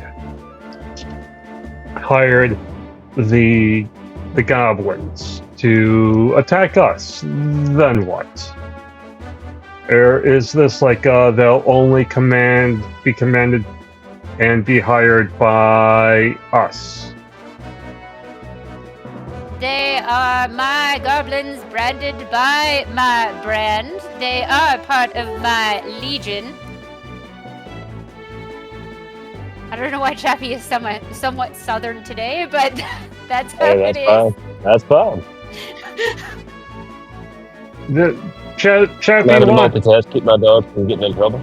hired the goblins to attack us? Then what? Or is this like they'll only be commanded and be hired by us? They are my goblins branded by my brand. They are part of my legion. I don't know why Chappie is somewhat southern today, but that's how Hey, it that's is. fine. That's fine. Chappie, Not a multitask. Keep my dog from getting in trouble.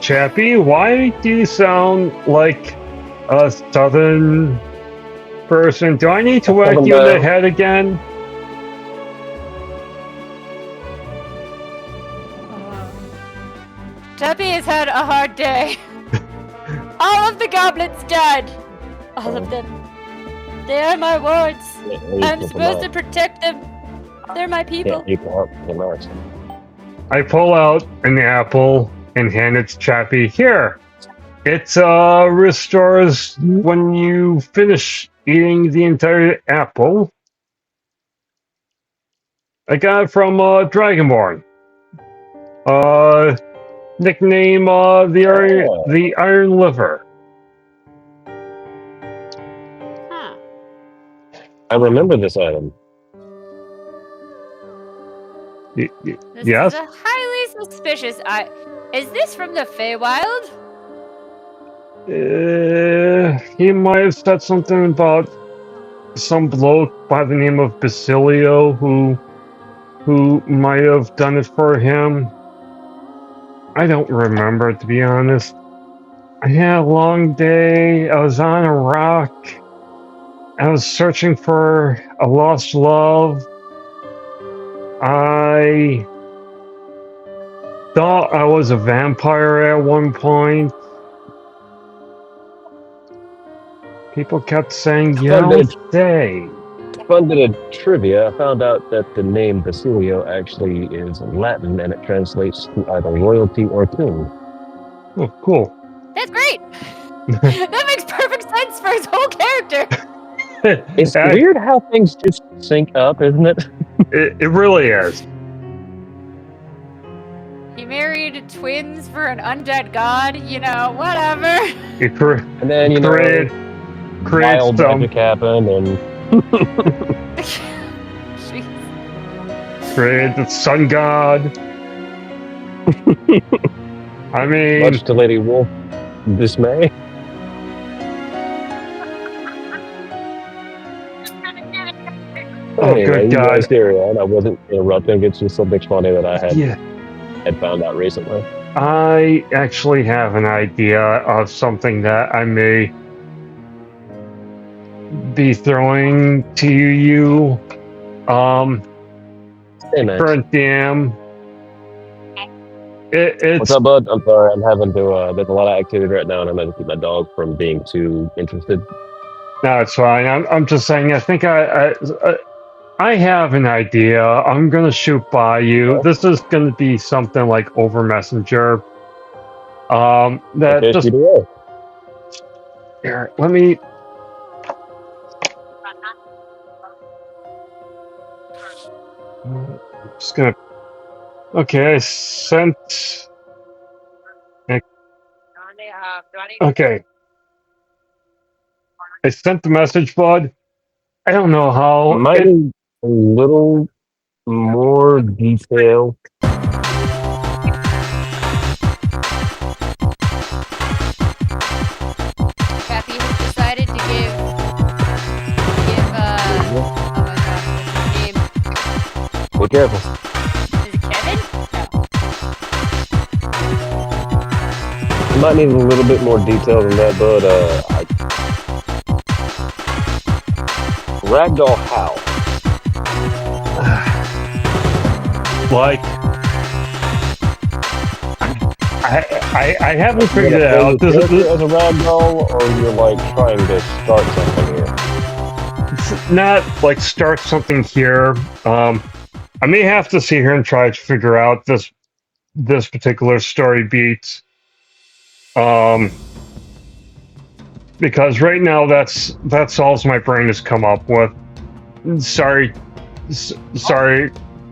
Chappie, why do you sound like a southern person? Do I need to whack you in the head again? Chappie has had a hard day. All of the goblins died. All of them. They are my wards. I'm supposed to protect them. They're my people. I pull out an apple and hand it to Chappie. Here. It restores when you finish eating the entire apple. I got it from Dragonborn. Nickname the Iron Liver. Huh. I remember this item. This Yes? is a highly suspicious. Is this from the Feywild? He might have said something about some bloke by the name of Basillio who might have done it for him. I don't remember, to be honest. I had a long day. I was on a rock. I was searching for a lost love. I thought I was a vampire at one point. People kept saying, you don't say. Fun bit of trivia. I found out that the name Basillio actually is Latin and it translates to either royalty or king. Oh, cool. That's great. That makes perfect sense for his whole character. It's weird how things just sync up, isn't it? It really is. He married twins for an undead god, whatever. And then, wild magic happened and... created the sun god. I mean... Much to Lady Wolf's dismay. Oh, anyway, good you God. guys carry on. I wasn't interrupting. It's just something funny that I had found out recently. I actually have an idea of something that I may be throwing to you. Hey, man. Current DM. It's What's up, bud? I'm sorry. I'm having to. There's a lot of activity right now, and I'm going to keep my dog from being too interested. No, it's fine. I'm just saying. I think I have an idea. I'm gonna shoot by you. This is gonna be something like over Messenger. That just here. Let me. Just gonna. Okay, I sent. Okay. I sent the message, bud. I don't know how. Might need a little more detail. Happy has careful. Is it Kevin? No. You might need a little bit more detail than that, but ragdoll how? Like, I haven't figured it out. This is as a ragdoll, or you're like trying to start something here? It's not like start something here. I may have to sit here and try to figure out this particular story beat. Because right now that's all my brain has come up with. Sorry.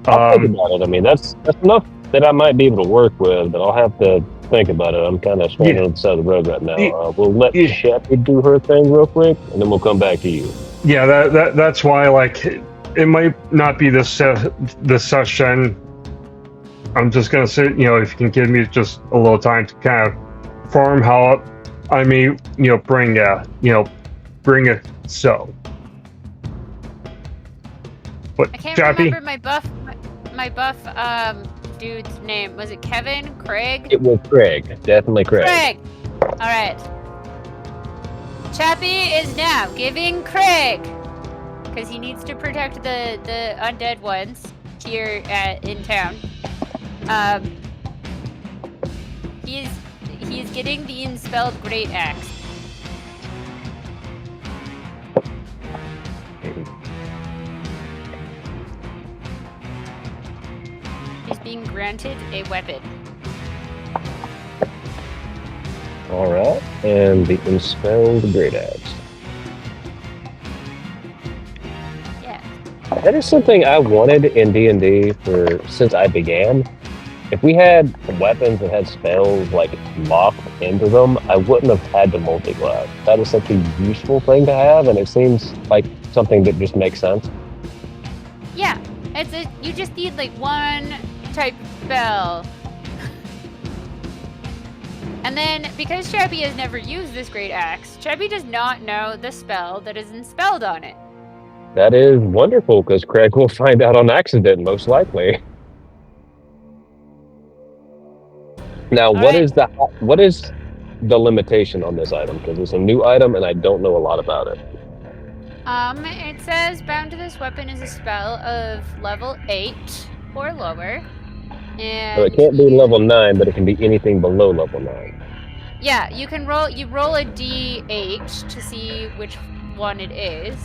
I'll think about it. I mean, that's enough that I might be able to work with, but I'll have to think about it. I'm kind of standing on the side of the road right now. We'll let Sheppy do her thing real quick, and then we'll come back to you. Yeah, that's why, like, it might not be this session. I'm just gonna say, if you can give me just a little time to kind of form how I may, bring it so. But I can't Chappy, remember my buff dude's name. Was it Kevin? Craig? It was Craig. Definitely Craig. Craig! Alright. Chappy is now giving Craig, because he needs to protect the undead ones here in town. He's getting the Enspelled Great Axe. He's being granted a weapon. Alright, and the Enspelled Great Axe. Yeah. That is something I wanted in D&D since I began. If we had weapons that had spells like locked into them, I wouldn't have had to multi-class. That is such a useful thing to have, and it seems like something that just makes sense. Yeah, you just need like one type spell. And then, because Chappy has never used this great axe, Chappy does not know the spell that is enspelled on it. That is wonderful, because Craig will find out on accident, most likely. Now, what is the limitation on this item? Because it's a new item, and I don't know a lot about it. It says bound to this weapon is a spell of level 8 or lower. And So it can't be level 9, but it can be anything below level 9. Yeah, you roll a d8 to see which one it is.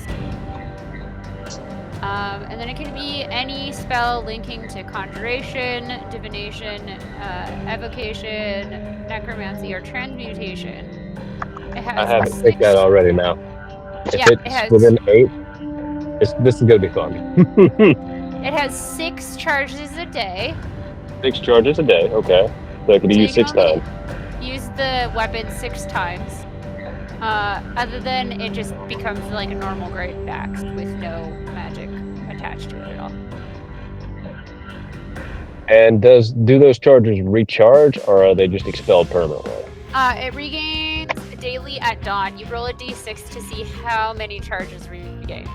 And then it can be any spell linking to conjuration, divination, evocation, necromancy, or transmutation. I have to pick that already now. If it's within 8, this is going to be fun. It has 6 charges a day. 6 charges a day, okay. So it can be used 6 times. Use the weapon 6 times. Other than it just becomes like a normal great axe with no magic attached to it at all. And do those charges recharge, or are they just expelled permanently? It regains daily at dawn. You roll a d6 to see how many charges regain.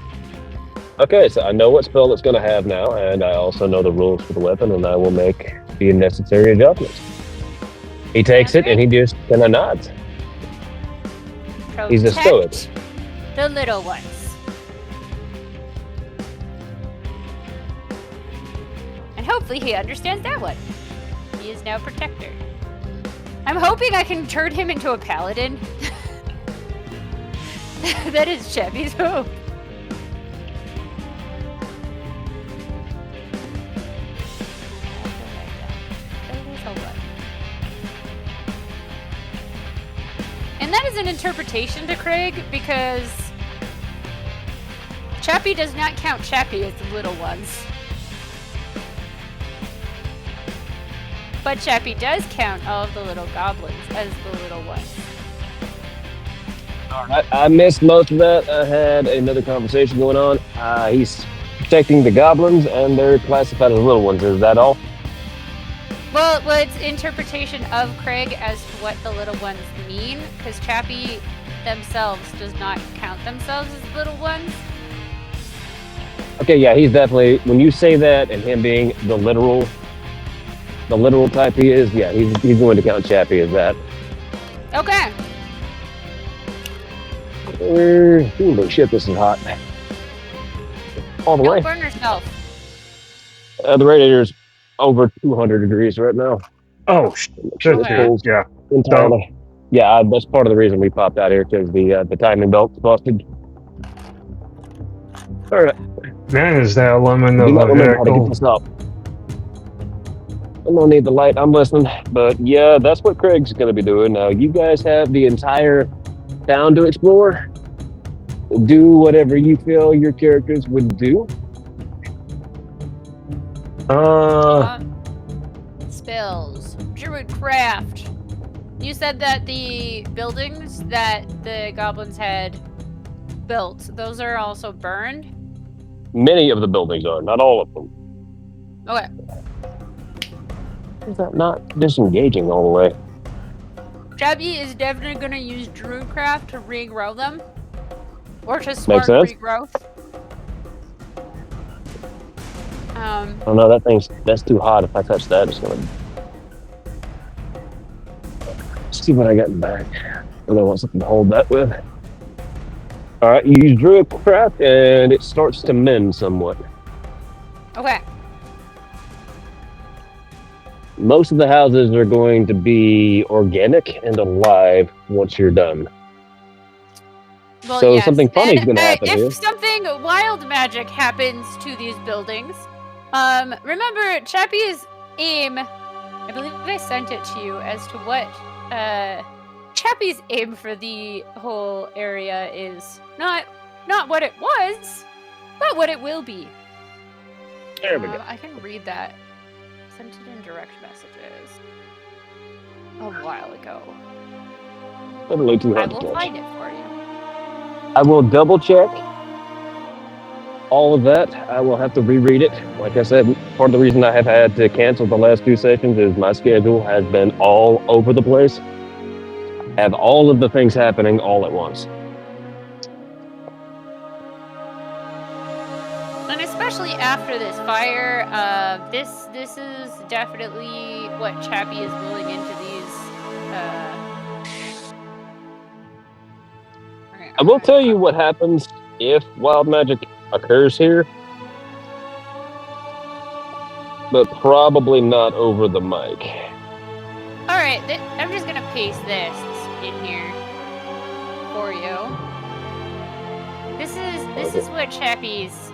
Okay, so I know what spell it's going to have now, and I also know the rules for the weapon, and I will make the necessary adjustments. He takes it, and he just kind of nods. He's a stoic. The little ones. And hopefully he understands that one. He is now protector. I'm hoping I can turn him into a paladin. That is Chevy's hope. And that is an interpretation to Craig, because Chappy does not count Chappy as the little ones. But Chappy does count all of the little goblins as the little ones. Alright, I missed most of that. I had another conversation going on. He's protecting the goblins, and they're classified as little ones. Is that all? Well, it's interpretation of Craig as to what the little ones mean, because Chappy themselves does not count themselves as little ones. Okay, yeah, he's definitely. When you say that, and him being the literal type he is, yeah, he's going to count Chappie as that. Okay. Holy shit, this is hot. All the way. Don't burn yourself. The radiator's over 200 degrees right now. Oh, shit, Okay. dude. Yeah. Entirely. Yeah, that's part of the reason we popped out here, because the timing belt's busted. All right. Man, is that lemon Do of not a remember how to get vehicle? this up. I don't need the light. I'm listening. But yeah, that's what Craig's going to be doing. Now, you guys have the entire town to explore. Do whatever you feel your characters would do. Spells. Druidcraft. You said that the buildings that the goblins had built, those are also burned? Many of the buildings are, not all of them. Okay. Is that not disengaging all the way? Chubby is definitely going to use Druidcraft to regrow them. Or to spark sense. regrowth. Oh no, that's too hot. If I touch that, it's gonna. Let's see what I got in the back. I don't want something to hold that with. All right, you use Druidcraft, and it starts to mend somewhat. Okay. Most of the houses are going to be organic and alive once you're done. Well, So yes. something funny is And, going to happen if here. something wild magic happens to these buildings, remember Chappie's aim, I believe I sent it to you as to what Chappie's aim for the whole area is not what it was, but what it will be. There we go. I can read that. Sent it in direct messages a while ago. Literally too I hard to will catch. find it for you. I will double check all of that. I will have to reread it. Like I said, part of the reason I have had to cancel the last 2 sessions is my schedule has been all over the place. I have all of the things happening all at once. And especially after this fire, this is definitely what Chappie is willing into these. I will tell you what happens if wild magic occurs here, but probably not over the mic. All right, I'm just gonna paste this in here for you. This is what Chappie's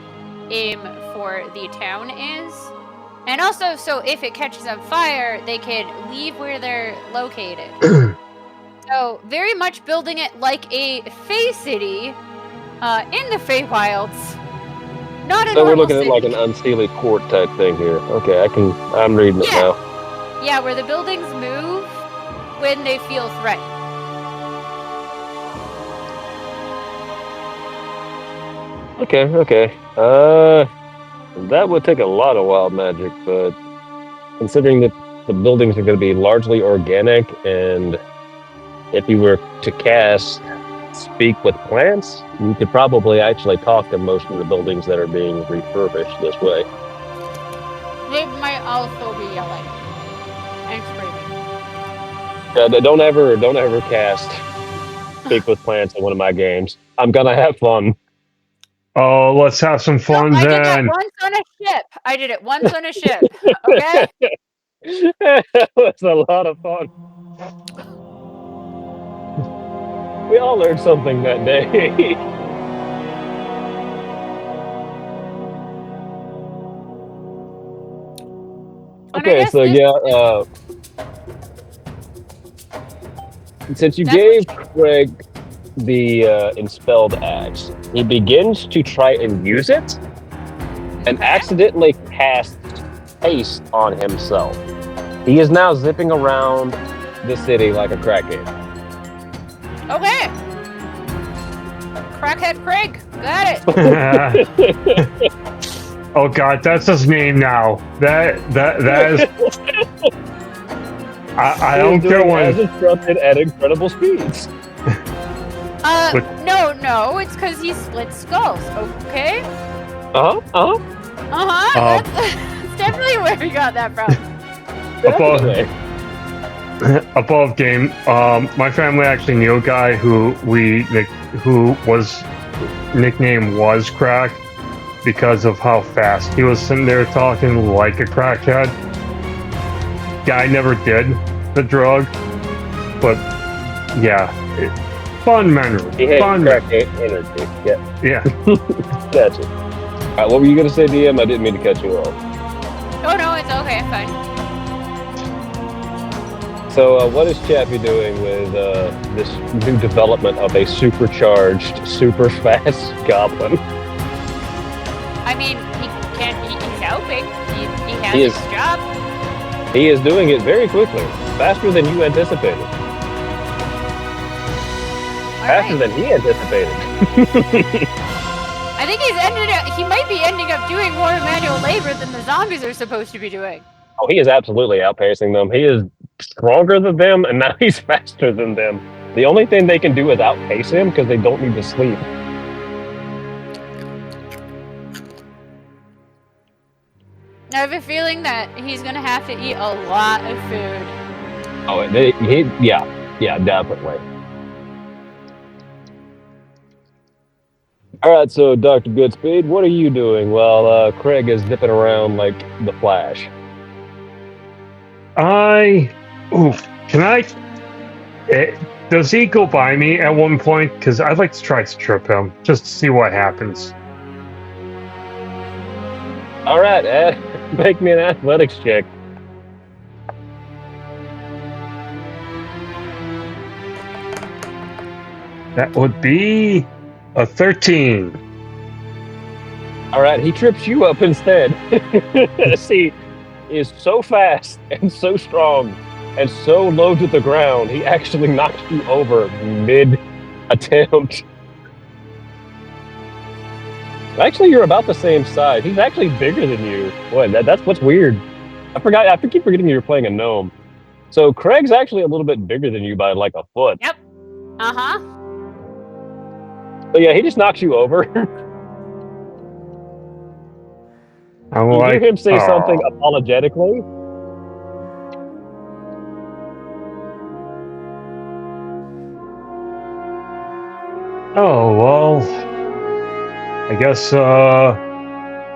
aim for the town is, and also so if it catches on fire, they can leave where they're located. So very much building it like a Fey city in the Feywilds. Not a So we're normal looking city. at like an unsteely court type thing here. Okay, I'm reading it now. Yeah, where the buildings move when they feel threatened. Okay. That would take a lot of wild magic, but considering that the buildings are going to be largely organic, and if you were to cast Speak with Plants, you could probably actually talk to most of the buildings that are being refurbished this way. They might also be yelling and screaming. Don't ever cast Speak with Plants in one of my games. I'm gonna have fun. Oh, let's have some fun I did that then. once on a ship. I did it once on a ship. Okay? That's a lot of fun. We all learned something that day. Okay, so yeah, since you gave Craig the Inspelled Axe, he begins to try and use it and accidentally casts haste on himself. He is now zipping around the city like a crackhead. Okay. Crackhead Craig. Got it. Oh god, that's his name now. That is. I don't care As when. instructed at incredible speeds. No, it's because he split skulls, okay? That's definitely where we got that from. Definitely. Above game. My family actually knew a guy who was nickname was Crack because of how fast he was sitting there talking like a crackhead. Guy never did the drug, but yeah, fun memory. He had Fun crack energy. Yeah. Yeah. Gotcha. All right, what were you gonna say, DM? I didn't mean to cut you off. Oh no, it's okay, fine. So, what is Chappie doing with this new development of a supercharged, super fast goblin? I mean, he's helping. He has He his is. job. He is doing it very quickly, faster than you anticipated, faster Alright. than he anticipated. I think he might be ending up doing more manual labor than the zombies are supposed to be doing. Oh, he is absolutely outpacing them. He is stronger than them, and now he's faster than them. The only thing they can do is outpace him because they don't need to sleep. I have a feeling that he's gonna have to eat a lot of food. Oh, yeah, definitely. All right, so Dr. Goodspeed, what are you doing while Craig is zipping around like the Flash? Does he go by me at one point? Because I'd like to try to trip him just to see what happens. All right, make me an athletics check. That would be a 13. All right, he trips you up instead. See, he is so fast and so strong and so low to the ground, he actually knocks you over mid-attempt. Actually, you're about the same size. He's actually bigger than you. Boy, that's what's weird. I keep forgetting you're playing a gnome. So Craig's actually a little bit bigger than you by like a foot. Yep. Uh-huh. So yeah, he just knocks you over. I'm You like, hear him say "Aw." something apologetically. Oh, well, I guess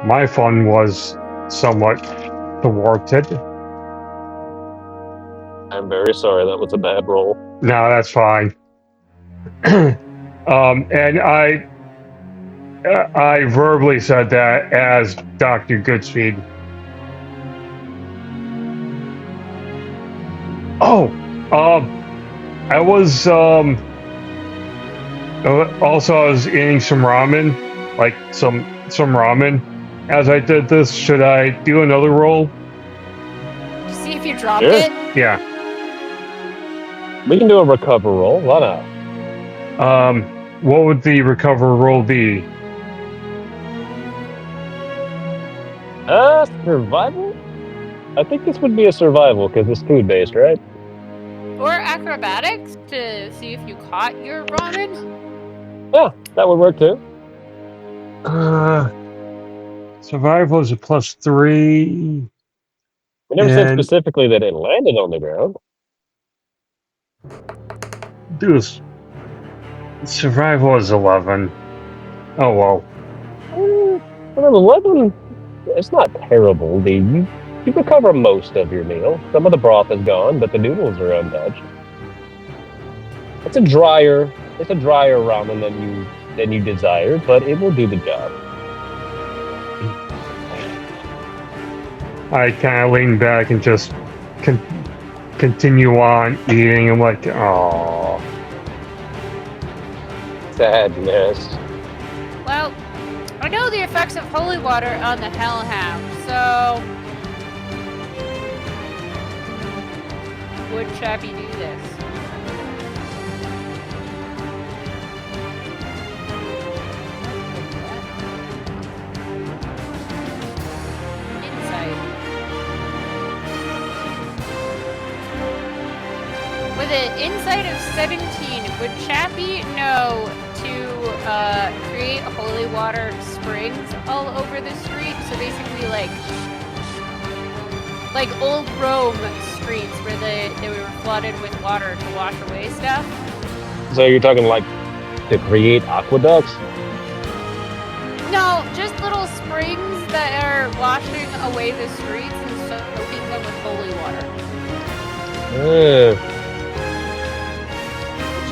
my fun was somewhat thwarted. I'm very sorry, that was a bad roll. No, that's fine. And I verbally said that as Dr. Goodspeed. Oh, I was also I was eating some ramen, like some ramen. As I did this, should I do another roll? See if you dropped Sure. it. Yeah. We can do a recover roll. Why not? What would the recover roll be? Survival? I think this would be a survival because it's food-based, right? Or acrobatics to see if you caught your ramen. Yeah, that would work too. Survival is a +3. We never said And- specifically that it landed on the ground. Do this. Survival is 11. Oh well. Well, 11, it's not terrible. You recover most of your meal. Some of the broth is gone, but the noodles are untouched. It's a drier ramen than you desired, but it will do the job. I kind of lean back and just continue on eating. I'm like, oh. Sadness. Well, I know the effects of holy water on the hellhound, so would Chappie do this? Insight. With an insight of 17, would Chappie know to create holy water springs all over the street. So basically, like old Rome streets where they were flooded with water to wash away stuff. So you're talking like to create aqueducts? No, just little springs that are washing away the streets and soaking them with holy water.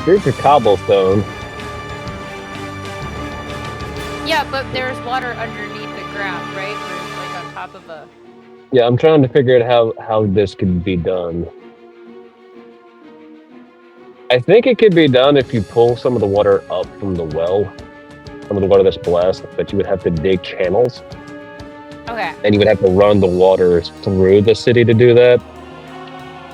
Streets are cobblestone. Yeah, but there's water underneath the ground, right? Where it's like on top of a... Yeah, I'm trying to figure out how this could be done. I think it could be done if you pull some of the water up from the well, some of the water that's blessed, but you would have to dig channels. Okay. And you would have to run the water through the city to do that.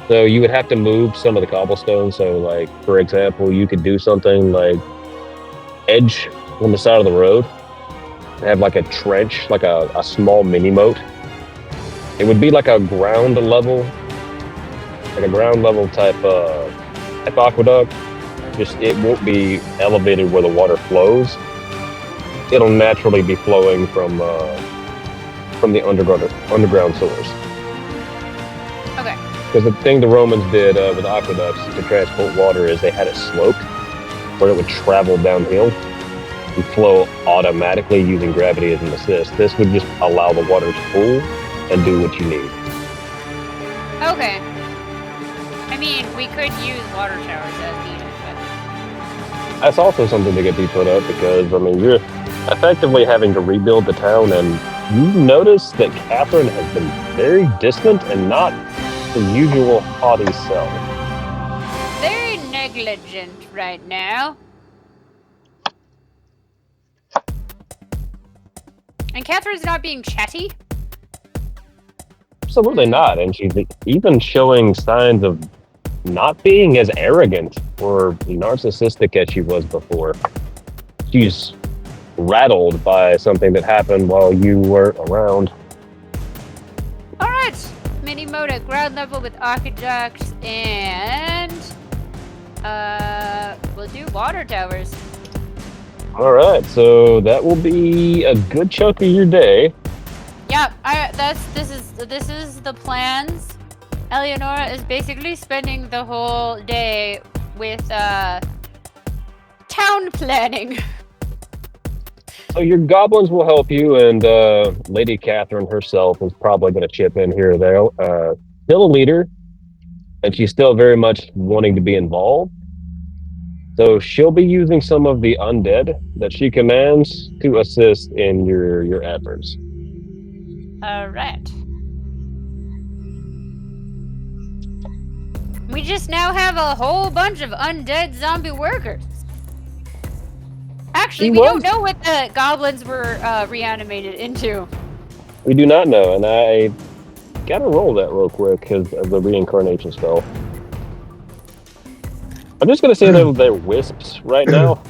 So you would have to move some of the cobblestone. So, like, for example, you could do something like edge on the side of the road, have like a trench, like a small mini moat. It would be like a ground level type aqueduct. Just it won't be elevated where the water flows. It'll naturally be flowing from the underground source. Okay. Because the thing the Romans did with aqueducts to transport water is they had it sloped, where it would travel downhill and flow automatically using gravity as an assist. This would just allow the water to pool and do what you need. Okay. I mean, we could use water towers as needed, but... That's also something that could be put up because, I mean, you're effectively having to rebuild the town, and you notice that Catherine has been very distant and not the usual haughty self. Very negligent right now. And Catherine's not being chatty? Absolutely not, and she's even showing signs of not being as arrogant or narcissistic as she was before. She's rattled by something that happened while you weren't around. Alright! Mini mode at ground level with aqueducts and... we'll do water towers. Alright, so that will be a good chunk of your day. Yeah, this is the plans. Eleonora is basically spending the whole day with town planning. So your goblins will help you, and Lady Catherine herself is probably going to chip in here or there. Still a leader, and she's still very much wanting to be involved. So she'll be using some of the undead that she commands to assist in your efforts. Alright. We just now have a whole bunch of undead zombie workers. Actually, we don't know what the goblins were reanimated into. We do not know, and I gotta roll that real quick because of the reincarnation spell. I'm just gonna say they're wisps right now.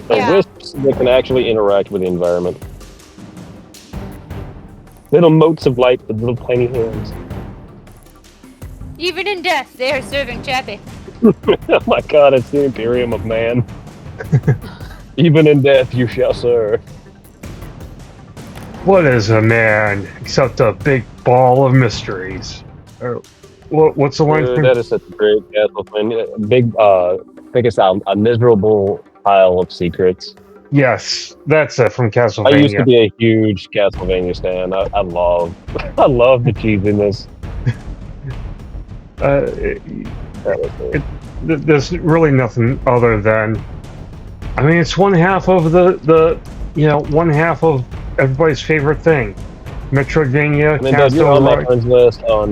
They're wisps that can actually interact with the environment. Little motes of light with little tiny hands. Even in death, they are serving Chappie. Oh my god, it's the Imperium of Man. Even in death you shall serve. What is a man except a big ball of mysteries? What's the line? That is such a great Castlevania. Big, I think it's a miserable pile of secrets. Yes, that's it from Castlevania. I used to be a huge Castlevania fan. I love the cheesiness. There's really nothing other than, I mean, it's one half of one half of everybody's favorite thing, Metroidvania. I mean, Doug, you're on my friends list on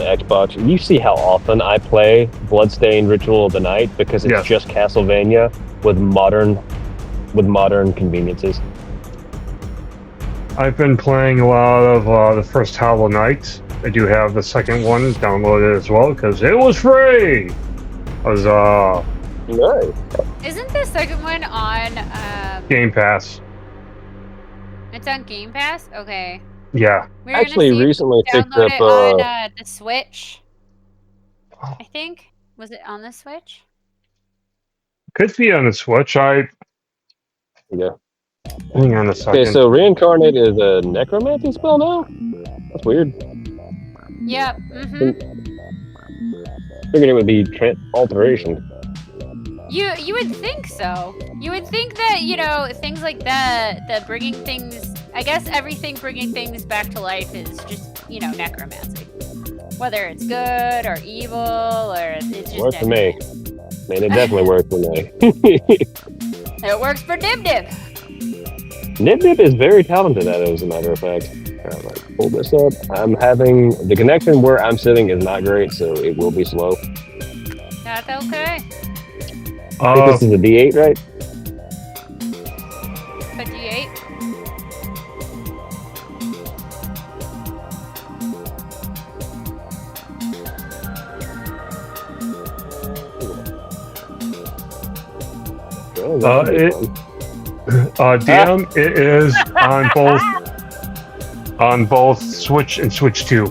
Xbox. You see how often I play Bloodstained Ritual of the Night because it's just Castlevania with modern conveniences. I've been playing a lot of the first Hollow Knight. I do have the second one downloaded as well because it was free. Huzzah! Nice. Isn't the second one on Game Pass? It's on Game Pass? Okay. Yeah. We're actually recently picked up it on the Switch. I think. Was it on the Switch? Could be on the Switch. Yeah. Hang on a second. Okay, so reincarnate is a necromancy spell now? That's weird. Yeah. Figured it would be alteration. You would think so. You would think that, you know, things like that bringing things, I guess everything bringing things back to life is just, you know, necromancy. Whether it's good or evil or it's just Works for me. Man, it definitely works for me. It works for Nib Nib. Nib Nib is very talented at it, as a matter of fact. Alright, let's pull this up. I'm having the connection where I'm sitting is not great, so it will be slow. That's okay. I think this is a D8, right? A D8? Oh, that's pretty fun. DM, it is on both Switch and Switch 2.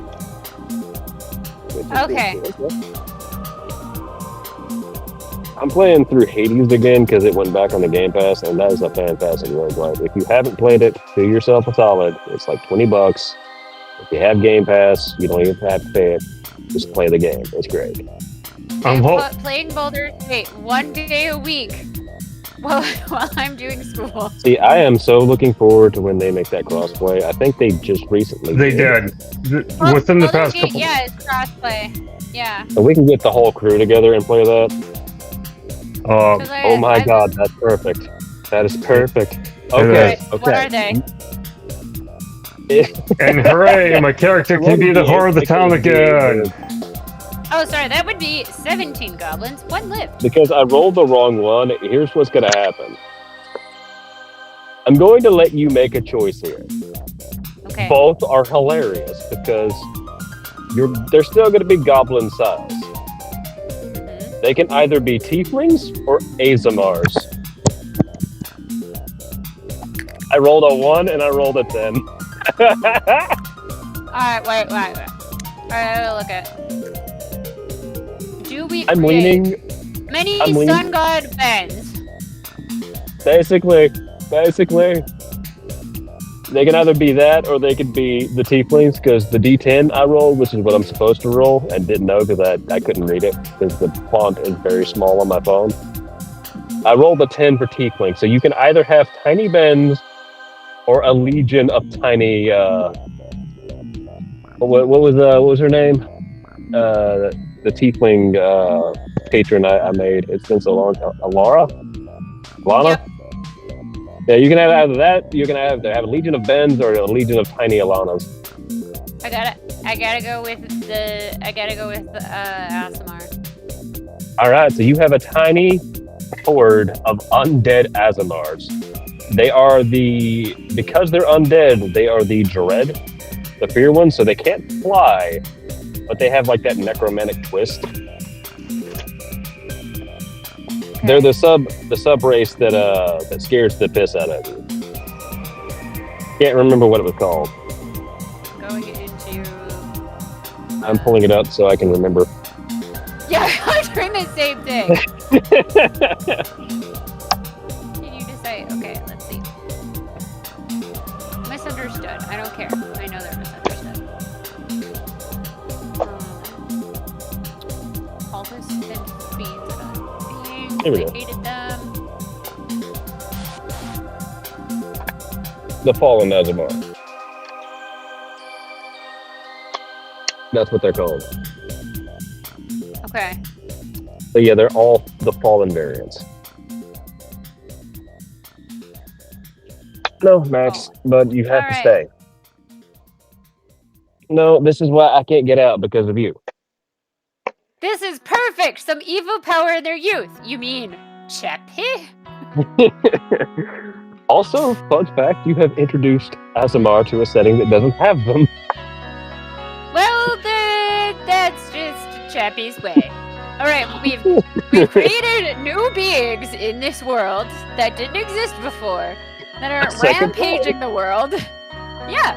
Okay. I'm playing through Hades again because it went back on the Game Pass, and that is a fantastic roguelike. If you haven't played it, do yourself a solid. It's like $20. If you have Game Pass, you don't even have to pay it. Just play the game. It's great. I'm playing Baldur's Gate 1 day a week while I'm doing school. See, I am so looking forward to when they make that crossplay. I think they just recently did. Within the past couple. Yeah, it's crossplay. Yeah. So we can get the whole crew together and play that. Oh my god, that's perfect. That is perfect. Okay, okay. What are they? And hooray, my character can be the whore of the town again. Oh, sorry, that would be 17 goblins. One lived. Because I rolled the wrong one, here's what's going to happen. I'm going to let you make a choice here. Okay. Both are hilarious because they're still going to be goblin size. They can either be tieflings or Azamars. I rolled a 1 and I rolled a 10. Alright, wait. Alright, look at. Do we I'm create leaning. many I'm leaning- sun god bends? Basically, they can either be that or they could be the tieflings, because the D10 I rolled, which is what I'm supposed to roll, and didn't know because I couldn't read it because the font is very small on my phone. I rolled a 10 for tiefling, so you can either have tiny bends or a legion of tiny. What was her name? The tiefling patron I made. It's been so long. Lana? Yep. Yeah, you can have either that. You can have a legion of bends or a legion of tiny Alanas. I gotta go with Asimar. All right, so you have a tiny horde of undead Azamars. They are because they're undead, they are the dread, the fear ones, so they can't fly, but they have like that necromantic twist. They're the sub race that scares the piss out of you. Can't remember what it was called. Going into. I'm pulling it up so I can remember. Yeah, I'm doing the same thing. Did you decide? Okay, let's see. Misunderstood. I don't care. I know they're misunderstood. Cultists and fiends. Here we go. I hated them. The Fallen Azamar. That's what they're called. Okay. So yeah, they're all the Fallen variants. No, Max, but you have to stay. No, this is why I can't get out because of you. This is perfect! Some evil power in their youth. You mean Chappie? Also, fun fact, you have introduced Azamar to a setting that doesn't have them. Well, that's just Chappie's way. Alright, we've created new beings in this world that didn't exist before, that are rampaging the world. Yeah.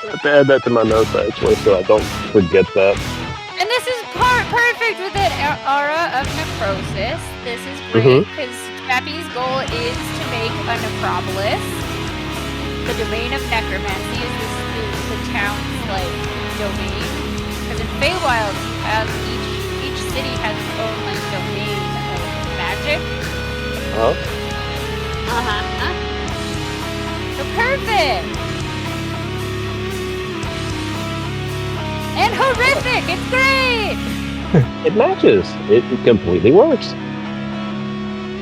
I have to add that to my notes, actually, so I don't forget that. And this is perfect with an aura of necrosis. This is great, because Chappie's goal is to make a necropolis. The domain of necromancy is the town's like domain. Because in Feywild, you have each city has its own like domain of magic. Oh. So perfect. And horrific! It's great! It matches. It completely works.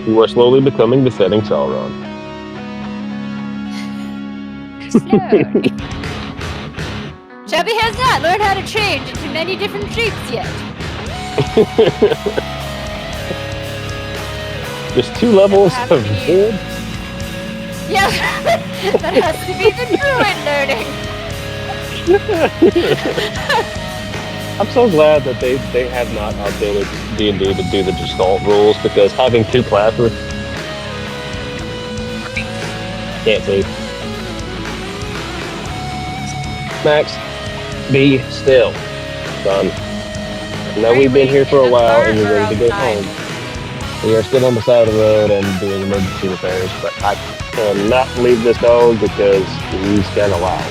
You are slowly becoming the setting Sauron. Slowly. Chubby has not learned how to change into many different shapes yet. Just 2 levels That of has to be- good. Yeah, that has to be the druid learning. I'm so glad that they have not updated D&D to do the Gestalt rules, because having 2 classes... Can't see. Max, be still, son. I know we've been here for a while and you're ready to go home. We are still on the side of the road and doing emergency repairs, but I cannot leave this dog because he's kind of loud.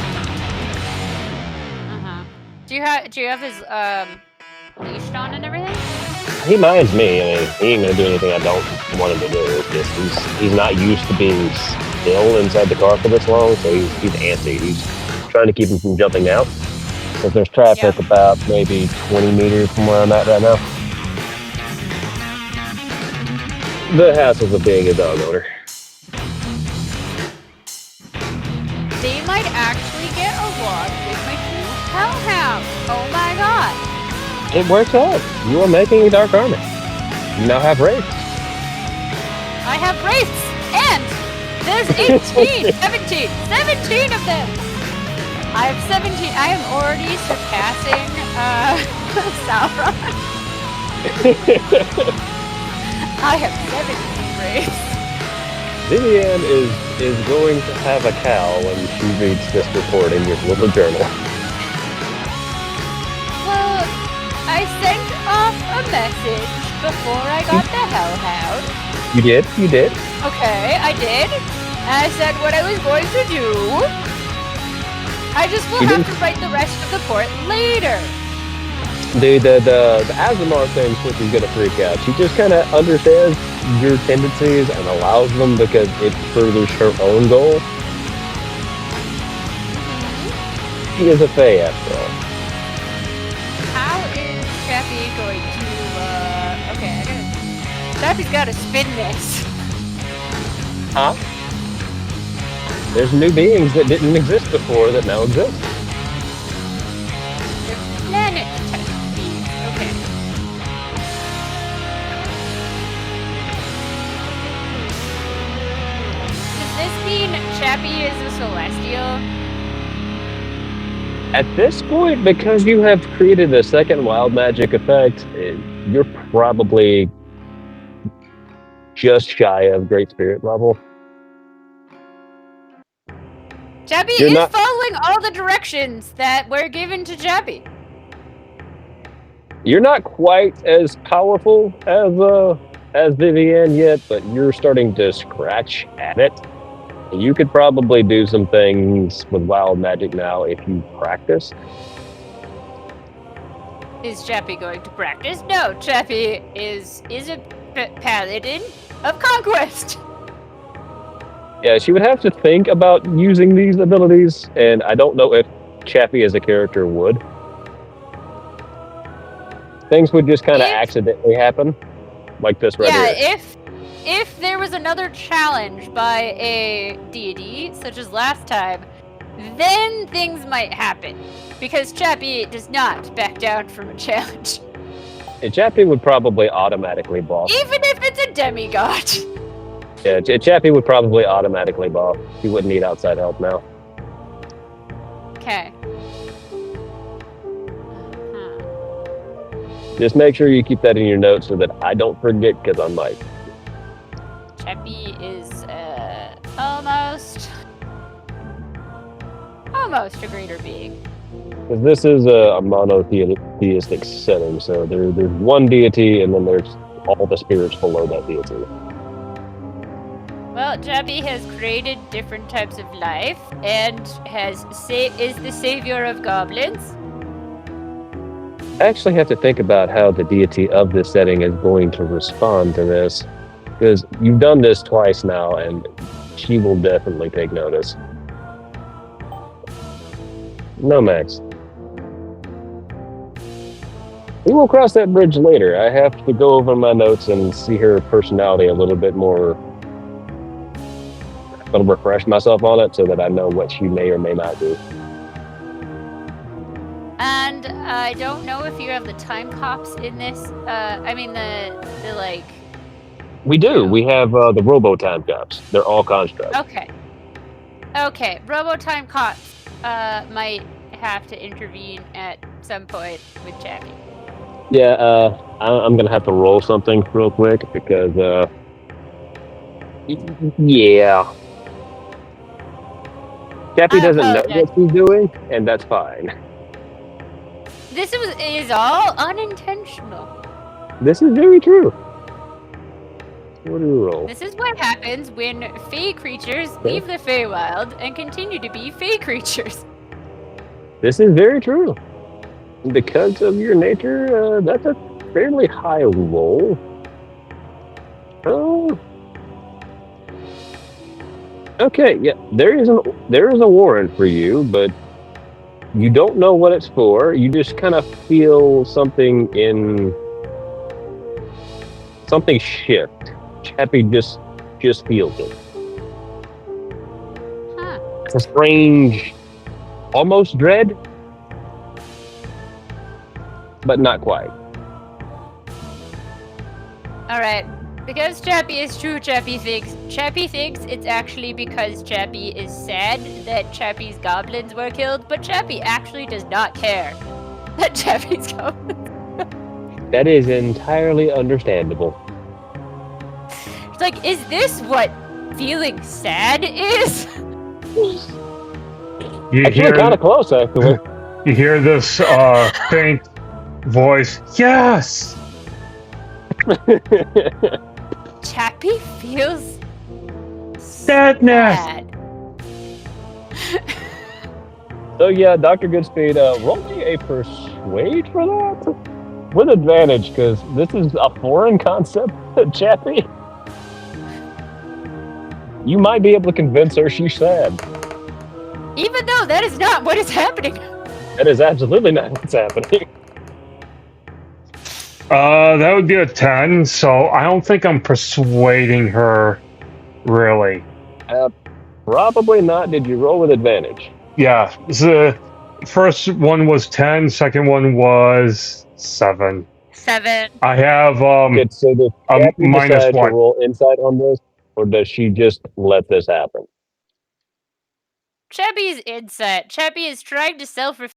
Do you have his leash on and everything? He minds me. I mean, he ain't gonna do anything I don't want him to do. It's just he's not used to being still inside the car for this long, so he's antsy. He's trying to keep him from jumping out. Because there's traffic about maybe 20 meters from where I'm at right now. The hassles of being a dog owner. They might actually get along with my new hellhound. Oh my god. It works out. You are making a dark army. You now have wraiths. I have wraiths, and there's 18, 17 of them. I have 17. I am already surpassing Sauron. I have 17 wraiths. Vivian is going to have a cow when she reads this report in your little journal. Well, I sent off a message before I got the hellhound. You did? Okay, I did. And I said what I was going to do. I just will have to write the rest of the report later. Dude, the Azamar thing, which is gonna freak out. She just kind of understands your tendencies and allows them because it furthers her own goal. She is a Fae after all. How is Chappie going to, okay, Chappie's gotta spin this. Huh? There's new beings that didn't exist before that now exist. They're planet test beings, okay. Does this mean Chappie is a celestial? At this point, because you have created a second wild magic effect, you're probably just shy of Great Spirit level. Chappie You're is not- following all the directions that were given to Chappie. You're not quite as powerful as Vivienne yet, but you're starting to scratch at it. You could probably do some things with wild magic now if you practice. Is Chappie going to practice? No, Chappie is a paladin of conquest. Yeah, she would have to think about using these abilities, and I don't know if Chappie as a character would. Things would just kind of accidentally happen, like this right here. Yeah, if there was another challenge by a deity, such as last time, then things might happen. Because Chappie does not back down from a challenge. And Chappie would probably automatically buff. Even if it's a demigod. Yeah, Chappie would probably automatically buff. He wouldn't need outside help now. Okay. Just make sure you keep that in your notes so that I don't forget, because I might. Chappie is almost a greater being. Because this is a monotheistic setting, so there's one deity and then there's all the spirits below that deity. Well, Chappie has created different types of life and is the savior of goblins. I actually have to think about how the deity of this setting is going to respond to this, because you've done this twice now, and she will definitely take notice. No, Max. We will cross that bridge later. I have to go over my notes and see her personality a little bit more. I'll refresh myself on it so that I know what she may or may not do. And I don't know if you have the time cops in this. I mean the like. We do. We have the robo time cops. They're all constructs. Okay. Okay. Robo time cops might have to intervene at some point with Chappie. Yeah, I'm gonna have to roll something real quick because yeah. Chappie doesn't know what she's doing, and that's fine. This is all unintentional. This is very true. What do we roll? This is what happens when fey creatures leave the Feywild and continue to be fey creatures. This is very true. Because of your nature, that's a fairly high roll. Oh. Okay, yeah, there is a warrant for you, but you don't know what it's for. You just kind of feel something shift. Chappie just feels it. Huh. It's a strange, almost dread, but not quite. All right. Because Chappie is true, Chappie thinks it's actually because Chappie is sad that Chappie's goblins were killed, but Chappie actually does not care that Chappie's goblins. That is entirely understandable. It's like, is this what feeling sad is? You Actually, hear kind of close, actually. You hear this faint voice. Yes. Chappie feels Sadness. sad. So yeah, Dr. Goodspeed, roll me a persuade for that with advantage, because this is a foreign concept, Chappie. You might be able to convince her she's sad. Even though that is not what is happening. That is absolutely not what's happening. That would be a 10, so I don't think I'm persuading her, really. Probably not. Did you roll with advantage? Yeah, the first one was 10, second one was 7. 7. I have Good. So does a Chappie minus decide to 1. roll insight on this, or does she just let this happen? Chappie's insight. Chappie is trying to self